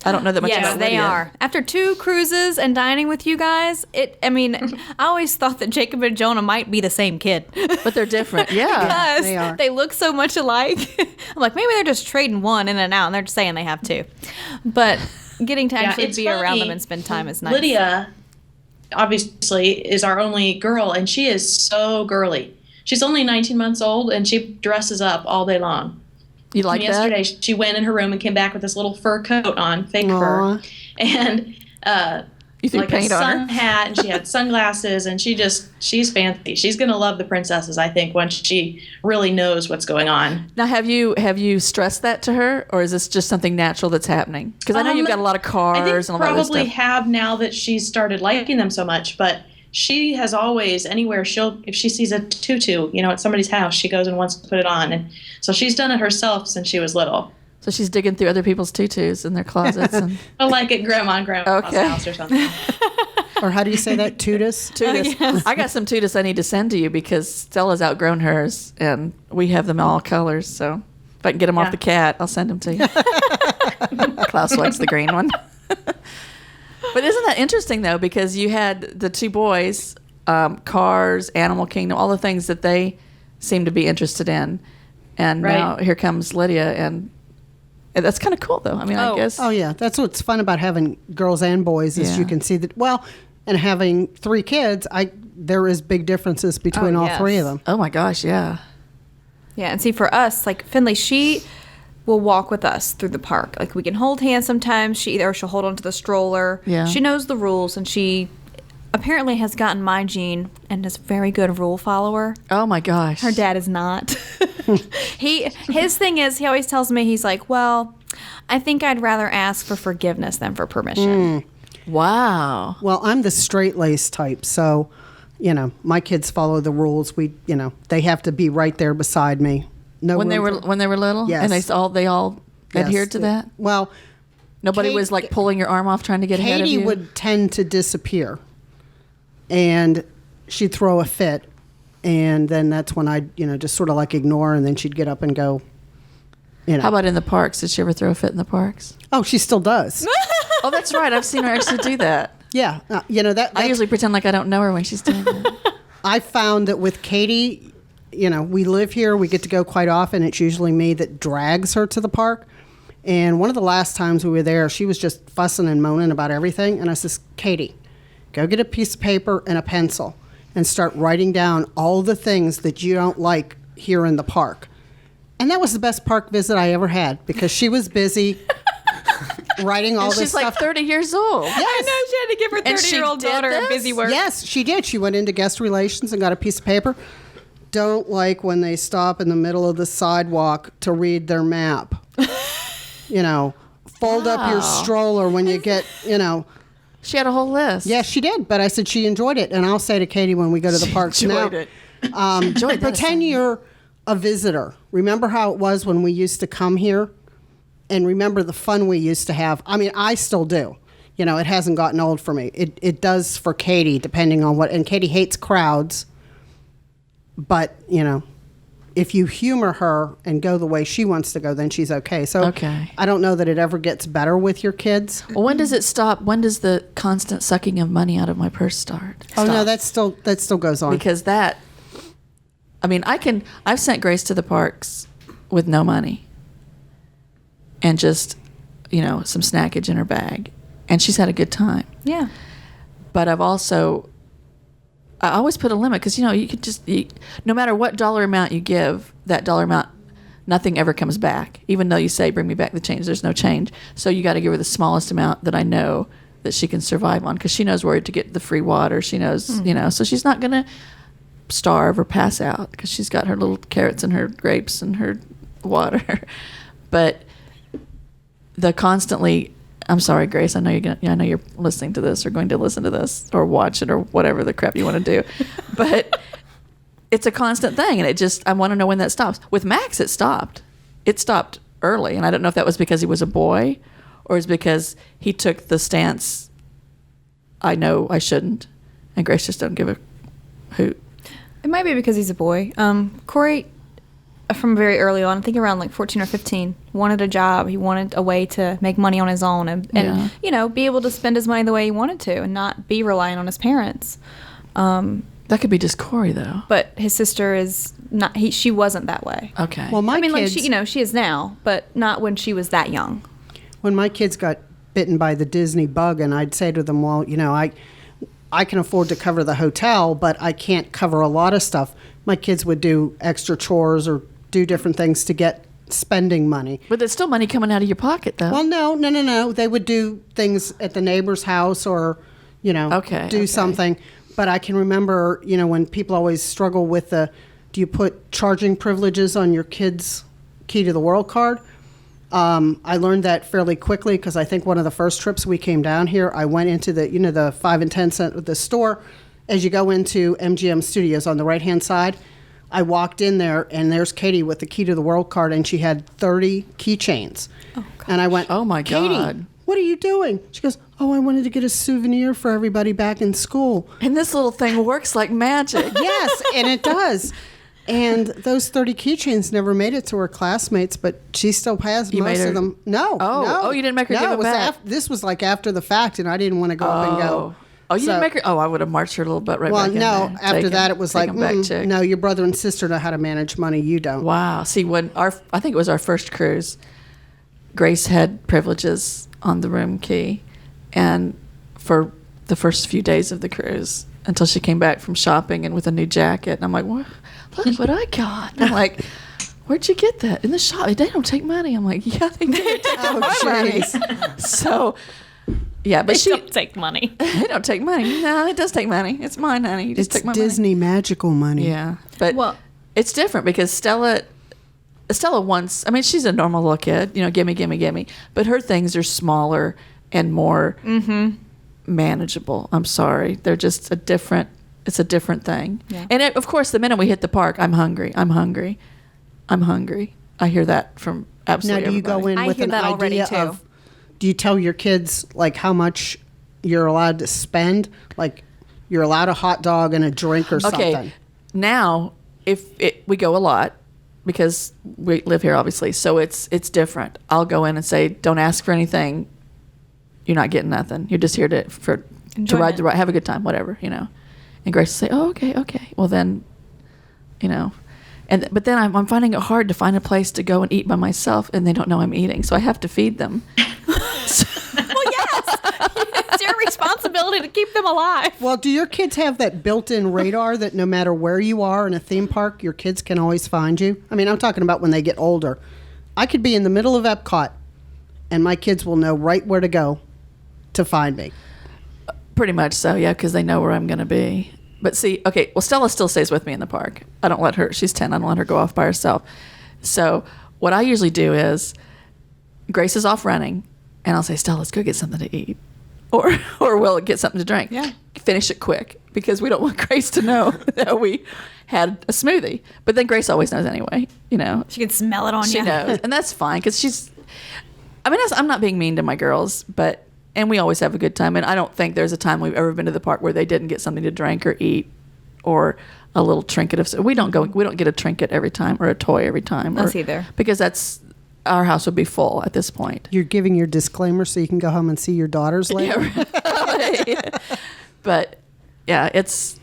I don't know that much about Yes, they Lydia. are. After 2 cruises and dining with you guys, I always thought that Jacob and Jonah might be the same kid. But they're different. Yeah. Because they look so much alike. I'm like, maybe they're just trading one in and out, and they're just saying they have 2. But getting to actually it's be around funny. them and spend time is nice. Lydia, obviously, is our only girl, and she is so girly. She's only 19 months old, and she dresses up all day long. You like And yesterday, she went in her room and came back with this little fur coat on, fake fur, and you threw like a paint on sun her? hat, and she had sunglasses, and she's fancy. She's gonna love the princesses, I think, once she really knows what's going on. Now, have you stressed that to her, or is this just something natural that's happening? Because I know you've got a lot of cars I think and a lot of probably stuff. have now that she's started liking them so much, but she has always, anywhere if she sees a tutu, at somebody's house, she goes and wants to put it on. And so she's done it herself since she was little. So she's digging through other people's tutus in their closets. And Like at grandma and grandpa's house or something. Or how do you say that? Tutus? tutus. yes. I got some tutus I need to send to you because Stella's outgrown hers, and we have them all colors. So if I can get them off the cat, I'll send them to you. Klaus likes the green one. But isn't that interesting, though, because you had the 2 boys, Cars, Animal Kingdom, all the things that they seem to be interested in. And now here comes Lydia, and that's kind of cool, though. I mean, I guess. Oh, yeah. That's what's fun about having girls and boys is you can see that, and having 3 kids, there is big differences between all 3 of them. Oh, my gosh, yeah. Yeah, and see, for us, like Finley, she will walk with us through the park. Like, we can hold hands sometimes. She'll hold onto the stroller. Yeah. She knows the rules, and she apparently has gotten my gene and is a very good rule follower. Oh, my gosh. Her dad is not. His thing is, he always tells me, he's like, well, I think I'd rather ask for forgiveness than for permission. Wow. Well, I'm the straight-laced type, so, my kids follow the rules. They have to be right there beside me. No When they room were little? Yes. And they all Yes. adhered to that? Well, Nobody was like pulling your arm off trying to get ahead of Katie you? would tend to disappear, and she'd throw a fit, and then that's when I'd just sort of like ignore, and then she'd get up and go. How about in the parks? Did she ever throw a fit in the parks? Oh, she still does. Oh, that's right. I've seen her actually do that. Yeah, I usually pretend like I don't know her when she's doing that. I found that with Katie, we live here. We get to go quite often. It's usually me that drags her to the park. And one of the last times we were there, she was just fussing and moaning about everything. And I says, Katie, go get a piece of paper and a pencil and start writing down all the things that you don't like here in the park. And that was the best park visit I ever had because she was busy writing all And this she's stuff. like 30 years old. Yes. I know, she had to give her And she 30-year-old did daughter a this? busy work. Yes, she did. She went into guest relations and got a piece of paper. Don't like when they stop in the middle of the sidewalk to read their map. Fold up your stroller when you get, She had a whole list. Yes, she did. But I said she enjoyed it. And I'll say to Katie when we go to the parks now, Enjoyed that pretend you're a visitor. Remember how it was when we used to come here? And remember the fun we used to have. I mean, I still do. It hasn't gotten old for me. It does for Katie, depending on what. And Katie hates crowds. But, if you humor her and go the way she wants to go, then she's okay. So Okay. I don't know that it ever gets better with your kids. Well, when does it stop? When does the constant sucking of money out of my purse start? Oh, no, Stop? that still goes on. Because I've sent Grace to the parks with no money and just, some snackage in her bag. And she's had a good time. Yeah. But I always put a limit because, you could just, no matter what dollar amount you give, that dollar amount nothing ever comes back. Even though you say, bring me back the change, there's no change. So you got to give her the smallest amount that I know that she can survive on, because she knows where to get the free water. She knows, you know, so she's not going to starve or pass out because she's got her little carrots and her grapes and her water. But the constantly, I'm sorry, Grace, I know you're listening to this or going to listen to this or watch it or whatever the crap you want to do. But it's a constant thing, and I want to know when that stops. With Max, it stopped. It stopped early, and I don't know if that was because he was a boy or it's because he took the stance, I know I shouldn't, and Grace just doesn't give a hoot. It might be because he's a boy. Corey, from very early on, I think around like 14 or 15, wanted a job. He wanted a way to make money on his own and you know, be able to spend his money the way he wanted to and not be relying on his parents. That could be just Corey, though. But his sister is not. She wasn't that way. Okay. Well, my I mean, kids, like she is now, but not when she was that young. when my kids got bitten by the Disney bug, and I'd say to them, well, you know, I can afford to cover the hotel, but I can't cover a lot of stuff. My kids would do extra chores or do different things to get spending money. But there's still money coming out of your pocket, though. Well, no. They would do things at the neighbor's house or, you know, do something. But I can remember, you know, when people always struggle with do you put charging privileges on your kids' Key to the World card? I learned that fairly quickly because I think one of the first trips we came down here, I went into the 5 and 10 cent, the store. As you go into MGM Studios on the right-hand side, I walked in there, and there's Katie with the Key to the World card, and she had 30 keychains. Oh, and I went, oh my Katie, God. what are you doing? She goes, oh, I wanted to get a souvenir for everybody back in school. And this little thing works like magic. Yes, and it does. And those 30 keychains never made it to her classmates, but she still has most of them. No. Oh, you didn't make her give them back? This was like after the fact, and I didn't want to go up and go. Oh, you didn't make her? Oh, I would have marched her little butt back in there. Well, no, after that it was like, no, no, your brother and sister know how to manage money, you don't. Wow. See, I think it was our first cruise, Grace had privileges on the room key, and for the first few days of the cruise, until she came back from shopping and with a new jacket, and I'm like, look what I got. And I'm like, where'd you get that? In the shop. They don't take money. I'm like, yeah, they do. They take my money. So, yeah, but They don't take money. They don't take money. No, it does take money. It's mine, honey. You just It's take my Disney magical money. money. Yeah, but it's different because Stella wants. I mean, she's a normal little kid. You know, gimme. But her things are smaller and more manageable. I'm sorry, they're just It's a different thing. Yeah. And of course, the minute we hit the park, I'm hungry. I hear that from absolutely Now, do you everybody. go in with an idea of? Do you tell your kids like how much you're allowed to spend? Like you're allowed a hot dog and a drink or something? Okay. Now, we go a lot because we live here, obviously, so it's different. I'll go in and say, "Don't ask for anything. You're not getting nothing. You're just here to ride the ride, have a good time, whatever, you know." And Grace will say, "Oh, okay. Well, then, you know." But then I'm finding it hard to find a place to go and eat by myself, and they don't know I'm eating, so I have to feed them. Well, yes. It's your responsibility to keep them alive. Well, do your kids have that built-in radar that no matter where you are in a theme park, your kids can always find you? I mean, I'm talking about when they get older. I could be in the middle of Epcot, and my kids will know right where to go to find me. Pretty much so, yeah, because they know where I'm going to be. But see, okay, well, Stella still stays with me in the park. I don't let her, she's 10, I don't let her go off by herself. So what I usually do is, Grace is off running, and I'll say, Stella, let's go get something to eat. Or we'll get something to drink. Yeah. Finish it quick, because we don't want Grace to know that we had a smoothie. But then Grace always knows anyway, you know. She can smell it on you. She knows, and that's fine, because I'm not being mean to my girls, and we always have a good time. And I don't think there's a time we've ever been to the park where they didn't get something to drink or eat or a little trinket we don't get a trinket every time or a toy every time. Us either. Because our house would be full at this point. You're giving your disclaimer so you can go home and see your daughters later? Yeah. But yeah, it's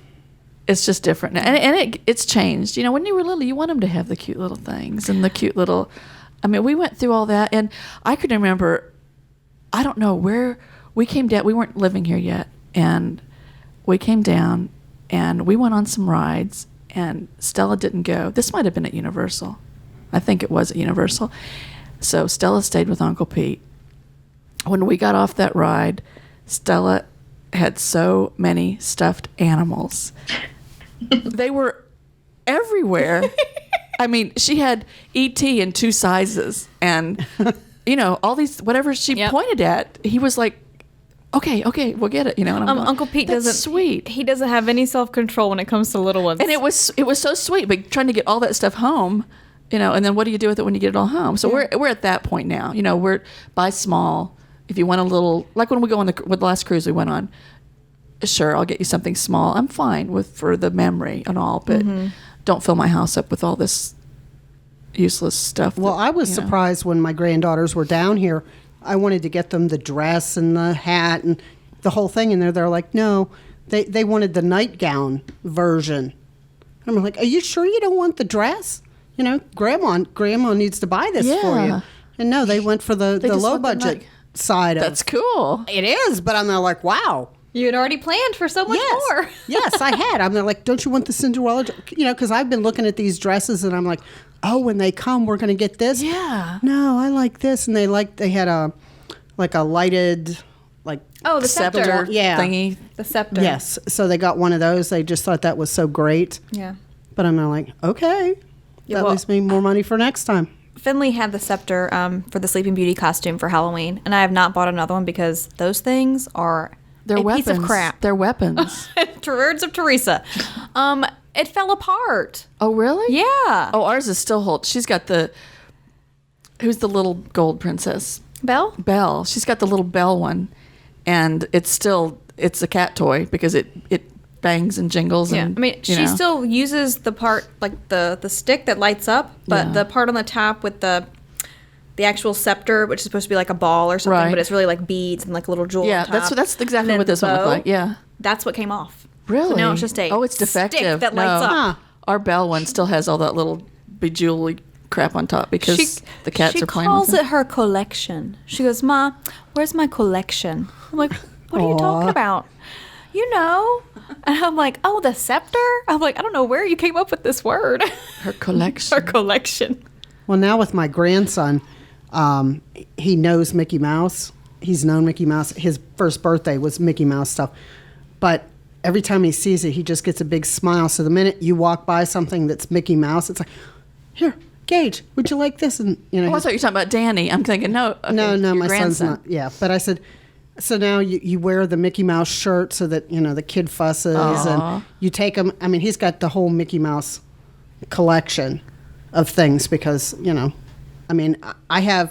just different. And it's changed. You know, when you were little, you want them to have the cute little things and the cute little, I mean, we went through all that, and I could remember, I don't know where we came down. We weren't living here yet, and we came down, and we went on some rides, and Stella didn't go. This might have been at Universal. I think it was at Universal. So Stella stayed with Uncle Pete. When we got off that ride, Stella had so many stuffed animals. They were everywhere. I mean, she had E.T. in 2 sizes, and all these, whatever she pointed at, he was like, okay, we'll get it, And I'm going, Uncle Pete that's doesn't. sweet. He doesn't have any self-control when it comes to little ones. And it was so sweet, but trying to get all that stuff home, and then what do you do with it when you get it all home? So we're at that point now. We're buy small. If you want a little, like when we go on with the last cruise we went on, sure, I'll get you something small. I'm fine for the memory and all, but don't fill my house up with all this useless stuff. Well, I was surprised when my granddaughters were down here. I wanted to get them the dress and the hat and the whole thing, and they're like, no, they wanted the nightgown version. And I'm like, are you sure you don't want the dress? Grandma needs to buy this for you. And no, they went for the low budget side. That's cool. It is, but I'm like, wow. You had already planned for so much more. Yes, I had. I'm like, don't you want the Cinderella? Because I've been looking at these dresses, and I'm like, oh, when they come, we're going to get this. Yeah. No, I like this, and they had a lighted the scepter thingy. The scepter. Yes, so they got one of those. They just thought that was so great. Yeah. But I'm like, okay, that leaves me more money for next time. Finley had the scepter for the Sleeping Beauty costume for Halloween, and I have not bought another one because those things are They're weapons. piece of crap. They're weapons. Words of Teresa. It fell apart. Oh, really? Yeah. Oh, ours is still hold. She's got who's the little gold princess? Belle? Belle. She's got the little Belle one, and it's a cat toy because it bangs and jingles. Yeah. And, I mean, she still uses the part, like the stick that lights up, but the part on the top with the actual scepter, which is supposed to be like a ball or something, but it's really like beads and like a little jewel on top. That's exactly what this one looked like. Yeah. That's what came off. Really? So now it's just it's defective. stick that lights up. Huh. Our Belle one still has all that little bejewelry crap on top because the cats are playing with it. She calls it her collection. She goes, Ma, where's my collection? I'm like, what are you talking about? And I'm like, oh, the scepter? I'm like, I don't know where you came up with this word. Her collection. Her collection. Well, now with my grandson, he knows Mickey Mouse. He's known Mickey Mouse. His first birthday was Mickey Mouse stuff. But every time he sees it, he just gets a big smile. So the minute you walk by something that's Mickey Mouse, it's like, here, Gage, would you like this? And I thought you were talking about Danny. I'm thinking, no. Okay, no, my grandson. son's not. Yeah, but I said, so now you wear the Mickey Mouse shirt so that, the kid fusses. Aww. And you take him. I mean, he's got the whole Mickey Mouse collection of things because, I mean, I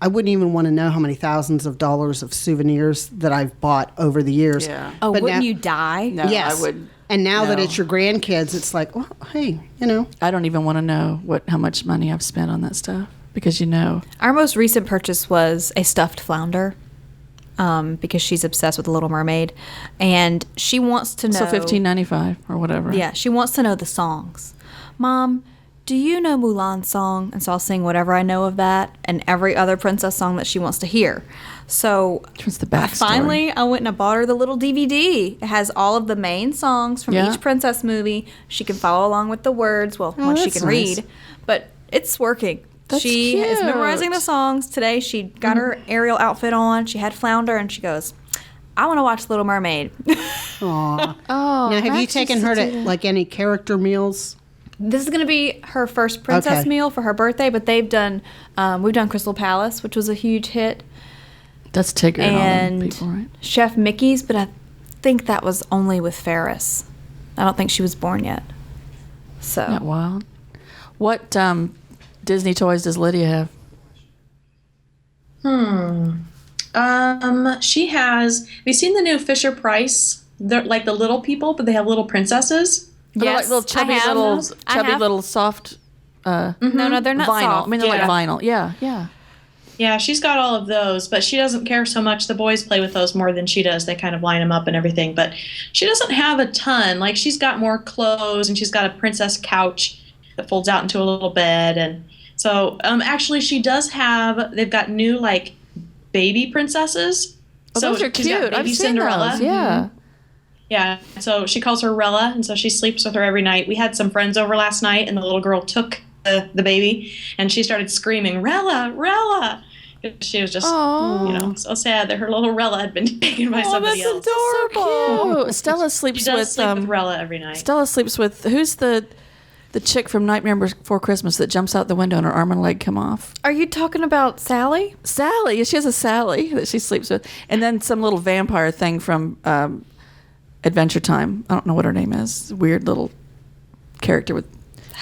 wouldn't even want to know how many thousands of dollars of souvenirs that I've bought over the years. Yeah. Oh, But wouldn't now- you die? No, Yes. I would. And now that No. it's your grandkids, it's like, well, hey, I don't even want to know how much money I've spent on that stuff because Our most recent purchase was a stuffed flounder because she's obsessed with The Little Mermaid. And she wants to know. So $15.95 or whatever. Yeah, she wants to know the songs. Mom, do you know Mulan's song? And so I'll sing whatever I know of that and every other princess song that she wants to hear. So What's the backstory? finally, I went and I bought her the little DVD. It has all of the main songs from each princess movie. She can follow along with the words, once she that's can nice. read. But it's working. That's she is cute. memorizing the songs. Today, she got her Ariel outfit on. She had Flounder, and she goes, I want to watch Little Mermaid. aw. Oh, Now, have you Max taken used her do to that. like any character meals? This is going to be her first princess Okay. meal for her birthday, but we've done Crystal Palace, which was a huge hit, That's Tigger and all them and people, right? Chef Mickey's, but I think that was only with Ferris. I don't think she was born yet. So Isn't that wild? What Disney toys does Lydia have? She has. Have you seen the new Fisher Price? They're like the little people, but they have little princesses. They're yes, like little chubby I have little those. I have. little soft No, they're not vinyl. soft. I mean, they're Yeah. like vinyl. Yeah. Yeah, she's got all of those, but she doesn't care so much. The boys play with those more than she does. They kind of line them up and everything, but she doesn't have a ton. Like, she's got more clothes, and she's got a princess couch that folds out into a little bed. And so, actually, she does have, they've got new, like, baby princesses. Oh, So those are she's got cute. I've baby seen Cinderella. those. Yeah. Yeah, so she calls her Rella, and so she sleeps with her every night. We had some friends over last night, and the little girl took the baby, and she started screaming, "Rella, Rella!" She was just, so sad that her little Rella had been taken by somebody else. Adorable. Stella sleeps She does with sleep with Rella every night. Stella sleeps with who's the chick from Nightmare Before Christmas that jumps out the window and her arm and leg come off? Are you talking about Sally? Sally. She has a Sally that she sleeps with, and then some little vampire thing from Adventure Time. I don't know what her name is. Weird little character with.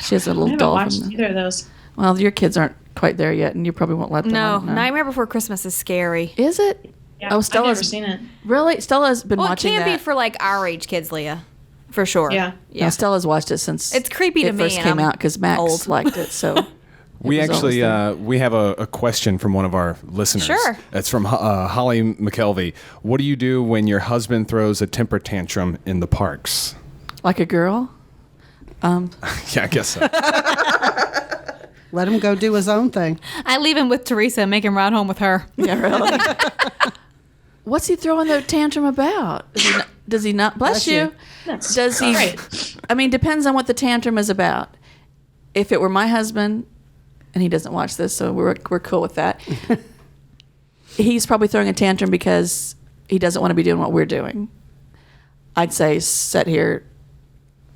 She has a little doll. I haven't watched either of those. Well, your kids aren't quite there yet, and you probably won't let them. No, on it, Nightmare Before Christmas is scary. Is it? Yeah, Oh, Stella's I've never seen it. Really? Stella's been Well, it watching can that. be for like our age kids, Leah, for sure. Yeah. Yeah, Stella's watched it since It's creepy to it me, first and came I'm out because Max old. liked it. So We was actually always there. we have a question from one of our listeners. Sure. It's from Holly McKelvey. What do you do when your husband throws a temper tantrum in the parks? Like a girl. Yeah, I guess so. Let him go do his own thing. I leave him with Teresa and make him ride home with her. Yeah, really. What's he throwing the tantrum about? Does he not? Bless you. That's Does he? great. I mean, depends on what the tantrum is about. If it were my husband, and he doesn't watch this, so we're cool with that. He's probably throwing a tantrum because he doesn't want to be doing what we're doing. I'd say sit here,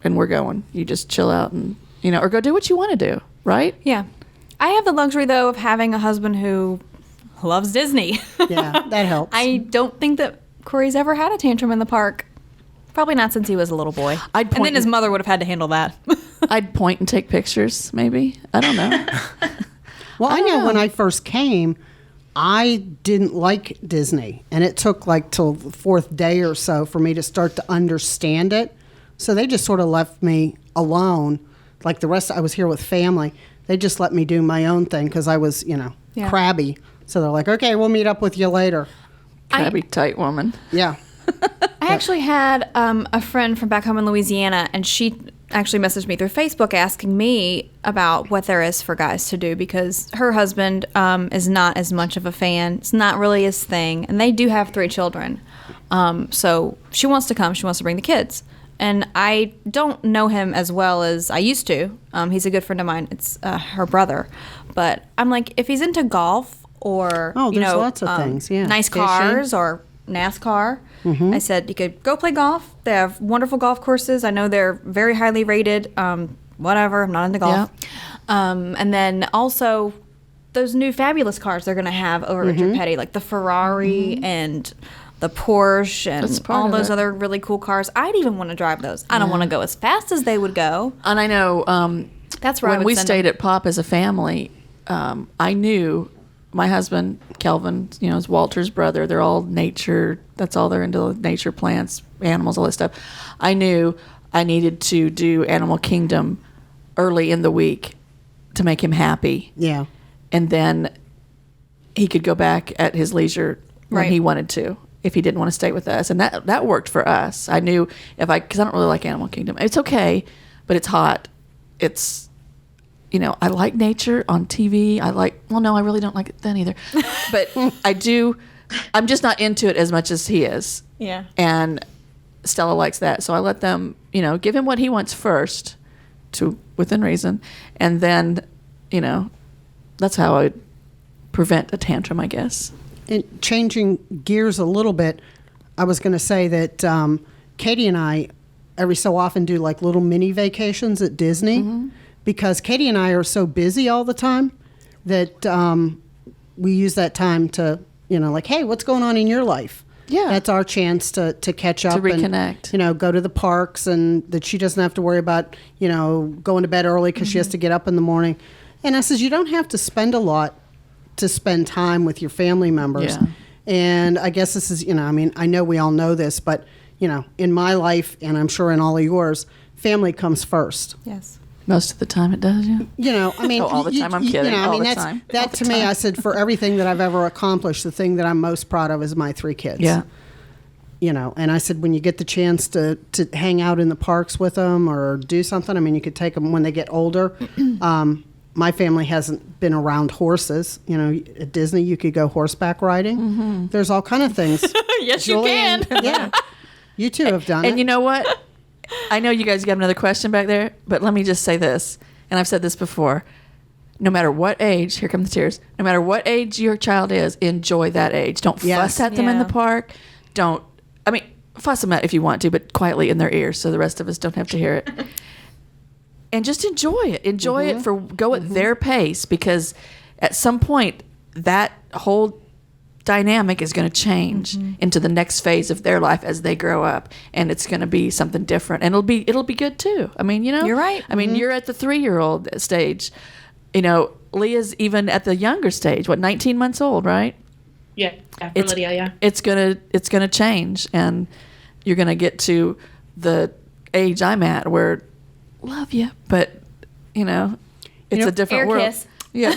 and we're going. You just chill out and or go do what you want to do. Right? Yeah. I have the luxury, though, of having a husband who loves Disney. Yeah, that helps. I don't think that Corey's ever had a tantrum in the park. Probably not since he was a little boy. I'd And point then his and- mother would have had to handle that. I'd point and take pictures, maybe. I don't know. Well, I know know. when I first came, I didn't like Disney, and it took like till the fourth day or so for me to start to understand it. So they just sort of left me alone. Like the rest, I was here with family. They just let me do my own thing because I was, Yeah. crabby. So they're like, okay, we'll meet up with you later. Crabby tight woman. Yeah. I actually had a friend from back home in Louisiana, and she actually messaged me through Facebook asking me about what there is for guys to do because her husband is not as much of a fan. It's not really his thing, and they do have 3 children. So she wants to come. She wants to bring the kids. And I don't know him as well as I used to. He's a good friend of mine. It's her brother. But I'm like, if he's into golf or, Oh, there's lots of things, yeah. nice Fishing. cars or NASCAR, I said you could go play golf. They have wonderful golf courses. I know they're very highly rated. Whatever, I'm not into golf. And then also those new fabulous cars they're going to have over at Richard Petty, like the Ferrari and the Porsche That's and part all of those it. other really cool cars. I'd even want to drive those. I don't want to go as fast as they would go. And I know That's where I when would we send stayed them. at Pop as a family, I knew my husband, Kelvin, is Walter's brother. They're all nature. That's all they're into, nature, plants, animals, all that stuff. I knew I needed to do Animal Kingdom early in the week to make him happy. Yeah. And then he could go back at his leisure when Right. he wanted to, if he didn't want to stay with us. And that worked for us. I knew because I don't really like Animal Kingdom. It's okay, but it's hot. It's, I like nature on TV. No, I really don't like it then either. But I do, I'm just not into it as much as he is. Yeah. And Stella likes that. So I let them, give him what he wants first, within reason. And then, that's how I would prevent a tantrum, I guess. And changing gears a little bit, I was going to say that Katie and I every so often do like little mini vacations at Disney because Katie and I are so busy all the time that we use that time to, like, hey, what's going on in your life? Yeah. That's our chance to catch up. reconnect. And, go to the parks and that she doesn't have to worry about, going to bed early because she has to get up in the morning. And I says, you don't have to spend a lot to spend time with your family members. Yeah. And I guess this is, I know we all know this, but, in my life, and I'm sure in all of yours, family comes first. Yes. Most of the time it does, yeah. All the time, I'm kidding. All the time. That to me, I said, for everything that I've ever accomplished, the thing that I'm most proud of is my 3 kids. Yeah. And I said, when you get the chance to hang out in the parks with them or do something, you could take them when they get older. My family hasn't been around horses. At Disney, you could go horseback riding. There's all kind of things. Yes, Julian, you can. Yeah. You two have done it. And you know what? I know you guys got another question back there, but let me just say this. And and I've said this before, no matter what age, here come the tears, no matter what age your child is, enjoy that age. Don't fuss at them in the park. Fuss them at if you want to, but quietly in their ears so the rest of us don't have to hear it. And just enjoy it. Enjoy it go at their pace, because at some point that whole dynamic is going to change into the next phase of their life as they grow up, and it's going to be something different, and it'll be good too. I mean, You're right. I mean, you're at the 3-year-old stage. Leah's even at the younger stage. 19 months old, right? Yeah, for Lydia, yeah. It's gonna change, and you're gonna get to the age I'm at where love you, but it's a different air world. kiss. Yeah.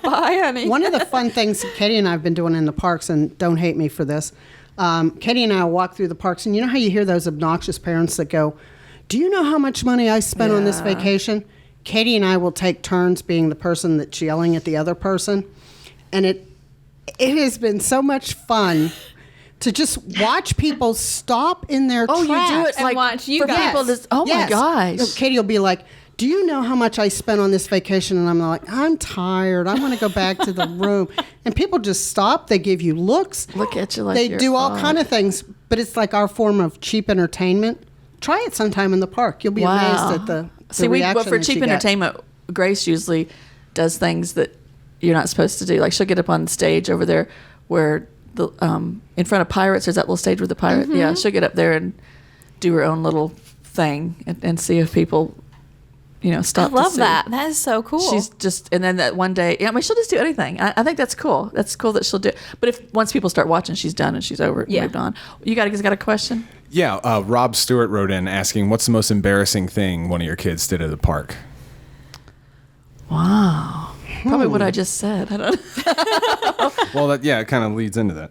Bye, honey. One of the fun things that Katie and I have been doing in the parks, and don't hate me for this, Katie and I will walk through the parks, and you know how you hear those obnoxious parents that go, "Do you know how much money I spent on this vacation?" Katie and I will take turns being the person that's yelling at the other person, and it has been so much fun to just watch people stop in their tracks. You do it And watch you for guys. people to. Oh my gosh! So Katie will be like, "Do you know how much I spent on this vacation?" And I'm like, "I'm tired. I want to go back to the room." And people just stop. They give you looks. Look at you like they you're do all odd. kind of things, but it's like our form of cheap entertainment. Try it sometime in the park. You'll be amazed at the reaction for that cheap you get. entertainment, Grace usually does things that you're not supposed to do. Like she'll get up on stage over there where the in front of pirates. There's that little stage with the pirate. Yeah, she'll get up there and do her own little thing and see if people, stop. I love to see. that. That is so cool. She's just, and then that one day, she'll just do anything. I think that's cool. That's cool that she'll do it. But if once people start watching, she's done and she's over it, moved on. You got a question? Yeah, Rob Stewart wrote in asking, what's the most embarrassing thing one of your kids did at the park? Wow. Probably what I just said. I don't know. Well, it kind of leads into that.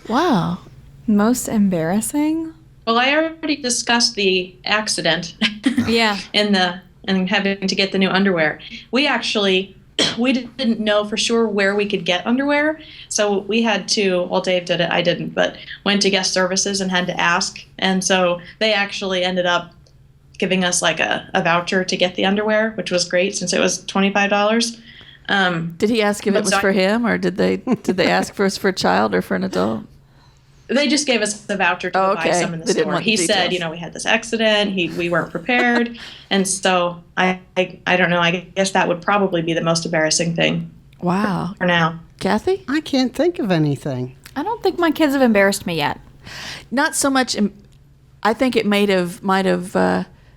Wow. Most embarrassing? Well, I already discussed the accident. Yeah. and having to get the new underwear. We didn't know for sure where we could get underwear, so we had to. Well, Dave did it. I didn't, but went to guest services and had to ask, and so they actually ended up giving us like a voucher to get the underwear, which was great since it was $25. Did he ask if it was for him, or did they ask for us for a child or for an adult? They just gave us the voucher to go buy some in the They didn't store. want the He said, details. we had this accident. We weren't prepared, and so I don't know. I guess that would probably be the most embarrassing thing Wow. for now. Kathy? I can't think of anything. I don't think my kids have embarrassed me yet. Not so much. I think it might have,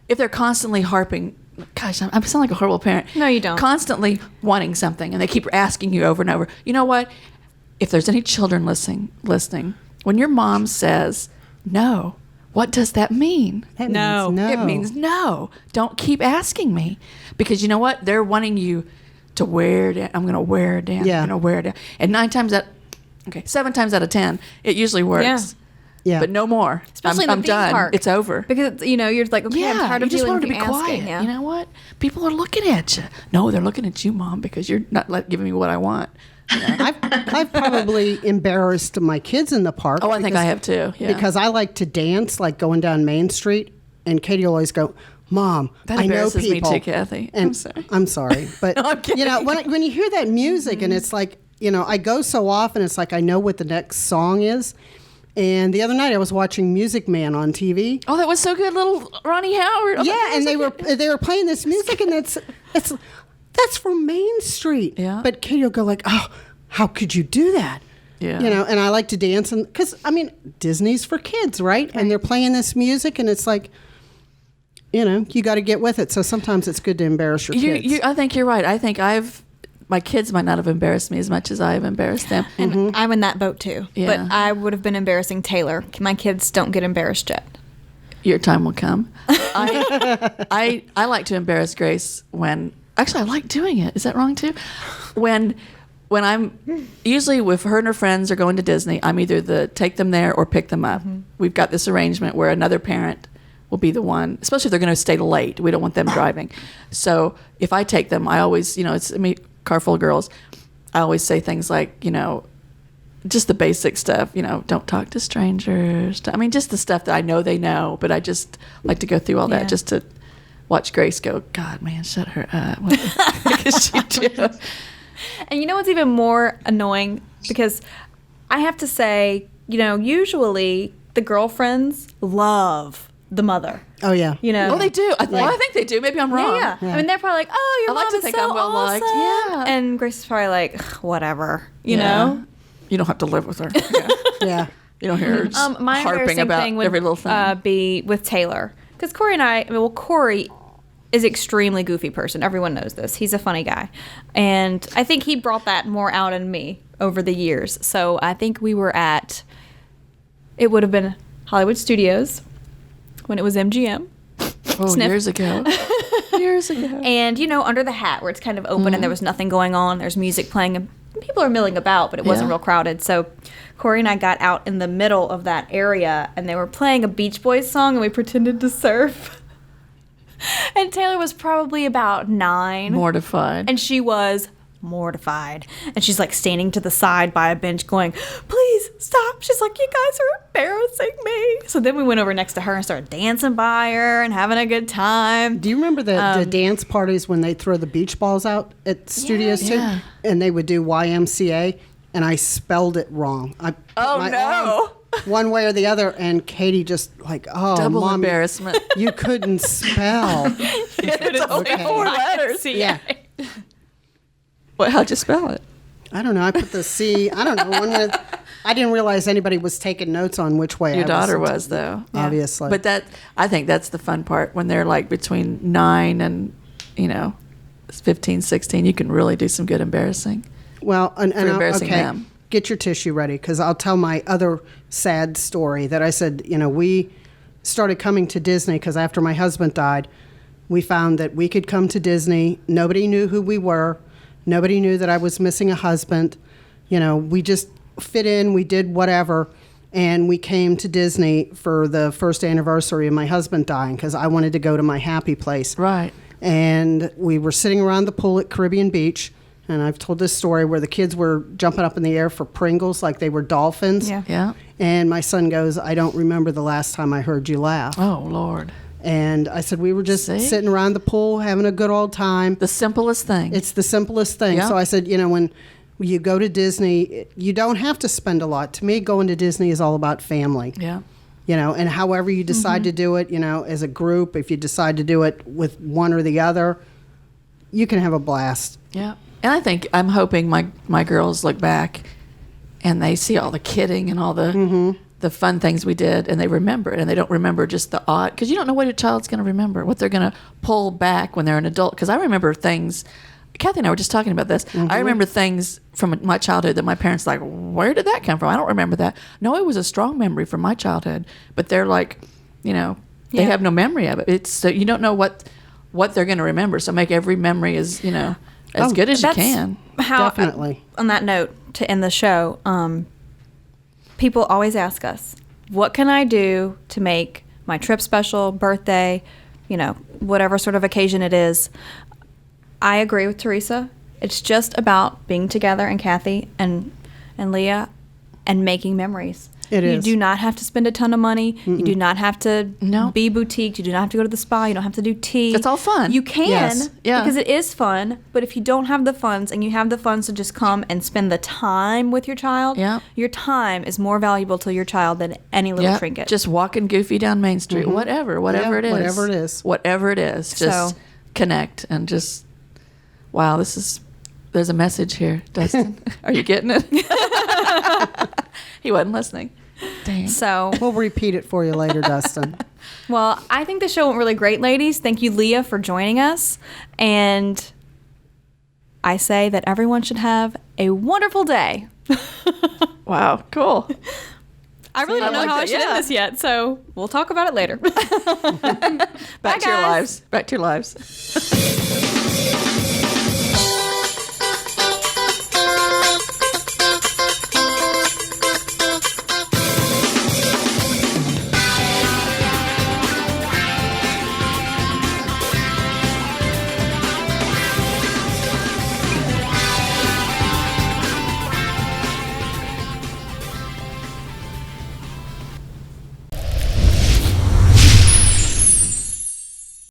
if they're constantly harping. Gosh, I sound like a horrible parent. No, you don't. Constantly wanting something, and they keep asking you over and over. You know what? If there's any children listening, when your mom says no, what does that mean? That No. means no. It means no. Don't keep asking me, because you know what? They're wanting you to wear it. I'm going to wear it down. Yeah. I'm going to wear it down. And 7 times out of 10, it usually works. Yeah. Yeah. But no more. Especially in the I'm theme done. park. It's over. Because, you're like, okay, I'm tired you of just dealing want with them to be asking. quiet. Yeah. You know what? People are looking at you. No, they're looking at you, Mom, because you're not giving me what I want. I've probably embarrassed my kids in the park. Oh, I think I have too. Yeah. Because I like to dance, like going down Main Street, and Katie will always go, "Mom, That I know embarrasses me people." too, Kathy. And I'm sorry. I'm sorry, but No, I'm kidding. when you hear that music, and it's like, I go so often, it's like I know what the next song is. And the other night I was watching Music Man on TV. Oh, that was so good, little Ronnie Howard. Oh, Yeah, and they were playing this music, and that's from Main Street. Yeah. But Katie will go like, "Oh, how could you do that?" Yeah. And I like to dance, and because Disney's for kids, right? And they're playing this music, and it's like, you got to get with it. So sometimes it's good to embarrass your kids. I think you're right. I think my kids might not have embarrassed me as much as I have embarrassed them. And I'm in that boat too. Yeah. But I would have been embarrassing Taylor. My kids don't get embarrassed yet. Your time will come. I like to embarrass Grace when actually I like doing it. Is that wrong too? When I'm usually with her and her friends are going to Disney, I'm either the take them there or pick them up. We've got this arrangement where another parent will be the one, especially if they're going to stay late. We don't want them driving. So if I take them, I always, car full of girls, I always say things like, just the basic stuff, don't talk to strangers. I mean, just the stuff that I know they know, but I just like to go through all that Yeah. just to watch Grace go, God, man, shut her up. What the heck is she doing? And you know what's even more annoying? Because I have to say, usually the girlfriends love the mother. Oh, yeah. Oh, they do. I think they do. Maybe I'm wrong. Yeah. I mean, they're probably like, "Oh, your I like mom to is think so I'm well awesome." liked. Yeah. And Grace is probably like, "Whatever," you Yeah. know. You don't have to live with her. Yeah. You don't hear her My harping embarrassing about thing would every little thing. be with Taylor, because Corey and Corey is extremely goofy person. Everyone knows this. He's a funny guy, and I think he brought that more out in me over the years. So I think we were at, it would have been Hollywood Studios when it was MGM. Sniff. Years ago. Years ago. And, under the hat where it's kind of open and there was nothing going on. There's music playing and people are milling about, but it wasn't real crowded. So Corey and I got out in the middle of that area and they were playing a Beach Boys song and we pretended to surf. And Taylor was probably about 9. Mortified. And she was mortified. And she's like standing to the side by a bench going, "Please stop." She's like, "You guys are embarrassing me." So then we went over next to her and started dancing by her and having a good time. Do you remember the dance parties when they throw the beach balls out at studios too? Yeah. And they would do YMCA, and I spelled it wrong. I put my arm one way or the other, and Katie just like, "Oh, Double Mom, embarrassment. you couldn't spell." It's only Okay. 4 letters. Yeah. How'd you spell it? I don't know. I put the C. I don't know. I didn't realize anybody was taking notes on which way Your I daughter was, though. Yeah. Obviously. But I think that's the fun part. When they're like between 9 and, 15, 16, you can really do some good embarrassing. Well, and embarrassing okay, them. Get your tissue ready, because I'll tell my other sad story that I said, we started coming to Disney because after my husband died, we found that we could come to Disney. Nobody knew who we were. Nobody knew that I was missing a husband. We just fit in. We did whatever. And we came to Disney for the first anniversary of my husband dying because I wanted to go to my happy place. Right. And we were sitting around the pool at Caribbean Beach. And I've told this story where the kids were jumping up in the air for Pringles like they were dolphins. Yeah. Yeah. And my son goes, "I don't remember the last time I heard you laugh." Oh, Lord. And I said, we were just See? sitting around the pool having a good old time. The simplest thing. It's the simplest thing. Yeah. So I said, when you go to Disney, you don't have to spend a lot. To me, going to Disney is all about family. Yeah. And however you decide to do it, as a group, if you decide to do it with one or the other, you can have a blast. Yeah. And I'm hoping my girls look back and they see all the kidding and all the fun things we did, and they remember it, and they don't remember just the odd, because you don't know what your child's going to remember, what they're going to pull back when they're an adult. Because I remember things, Kathy and I were just talking about this. I remember things from my childhood that my parents like, where did that come from? I don't remember that. No, it was a strong memory from my childhood, but they're like, they have no memory of it. It's so you don't know what they're going to remember. So make every memory as good as you can. Definitely. On that note, to end the show, people always ask us, what can I do to make my trip special, birthday, whatever sort of occasion it is? I agree with Teresa. It's just about being together, and Kathy and Leah, and making memories. It is. You do not have to spend a ton of money. Mm-mm. You do not have to No. be boutique. You do not have to go to the spa. You don't have to do tea. It's all fun. You can, Yes. Yeah. because it is fun. But if you don't have the funds, and you have the funds to just come and spend the time with your child, Yeah. your time is more valuable to your child than any little Yeah, trinket. just walking goofy down Main Street, whatever Yeah, it is. whatever it is. Whatever it is. Just So- connect and just, wow, there's a message here, Dustin. Are you getting it? He wasn't listening. Dang. So, We'll repeat it for you later, Dustin. well, I think the show went really great, ladies. Thank you, Leah, for joining us. And I say that everyone should have a wonderful day. Wow, cool. I really don't know like how I that, should yeah. end this yet, so we'll talk about it later. Back to your guys. lives. Back to your lives.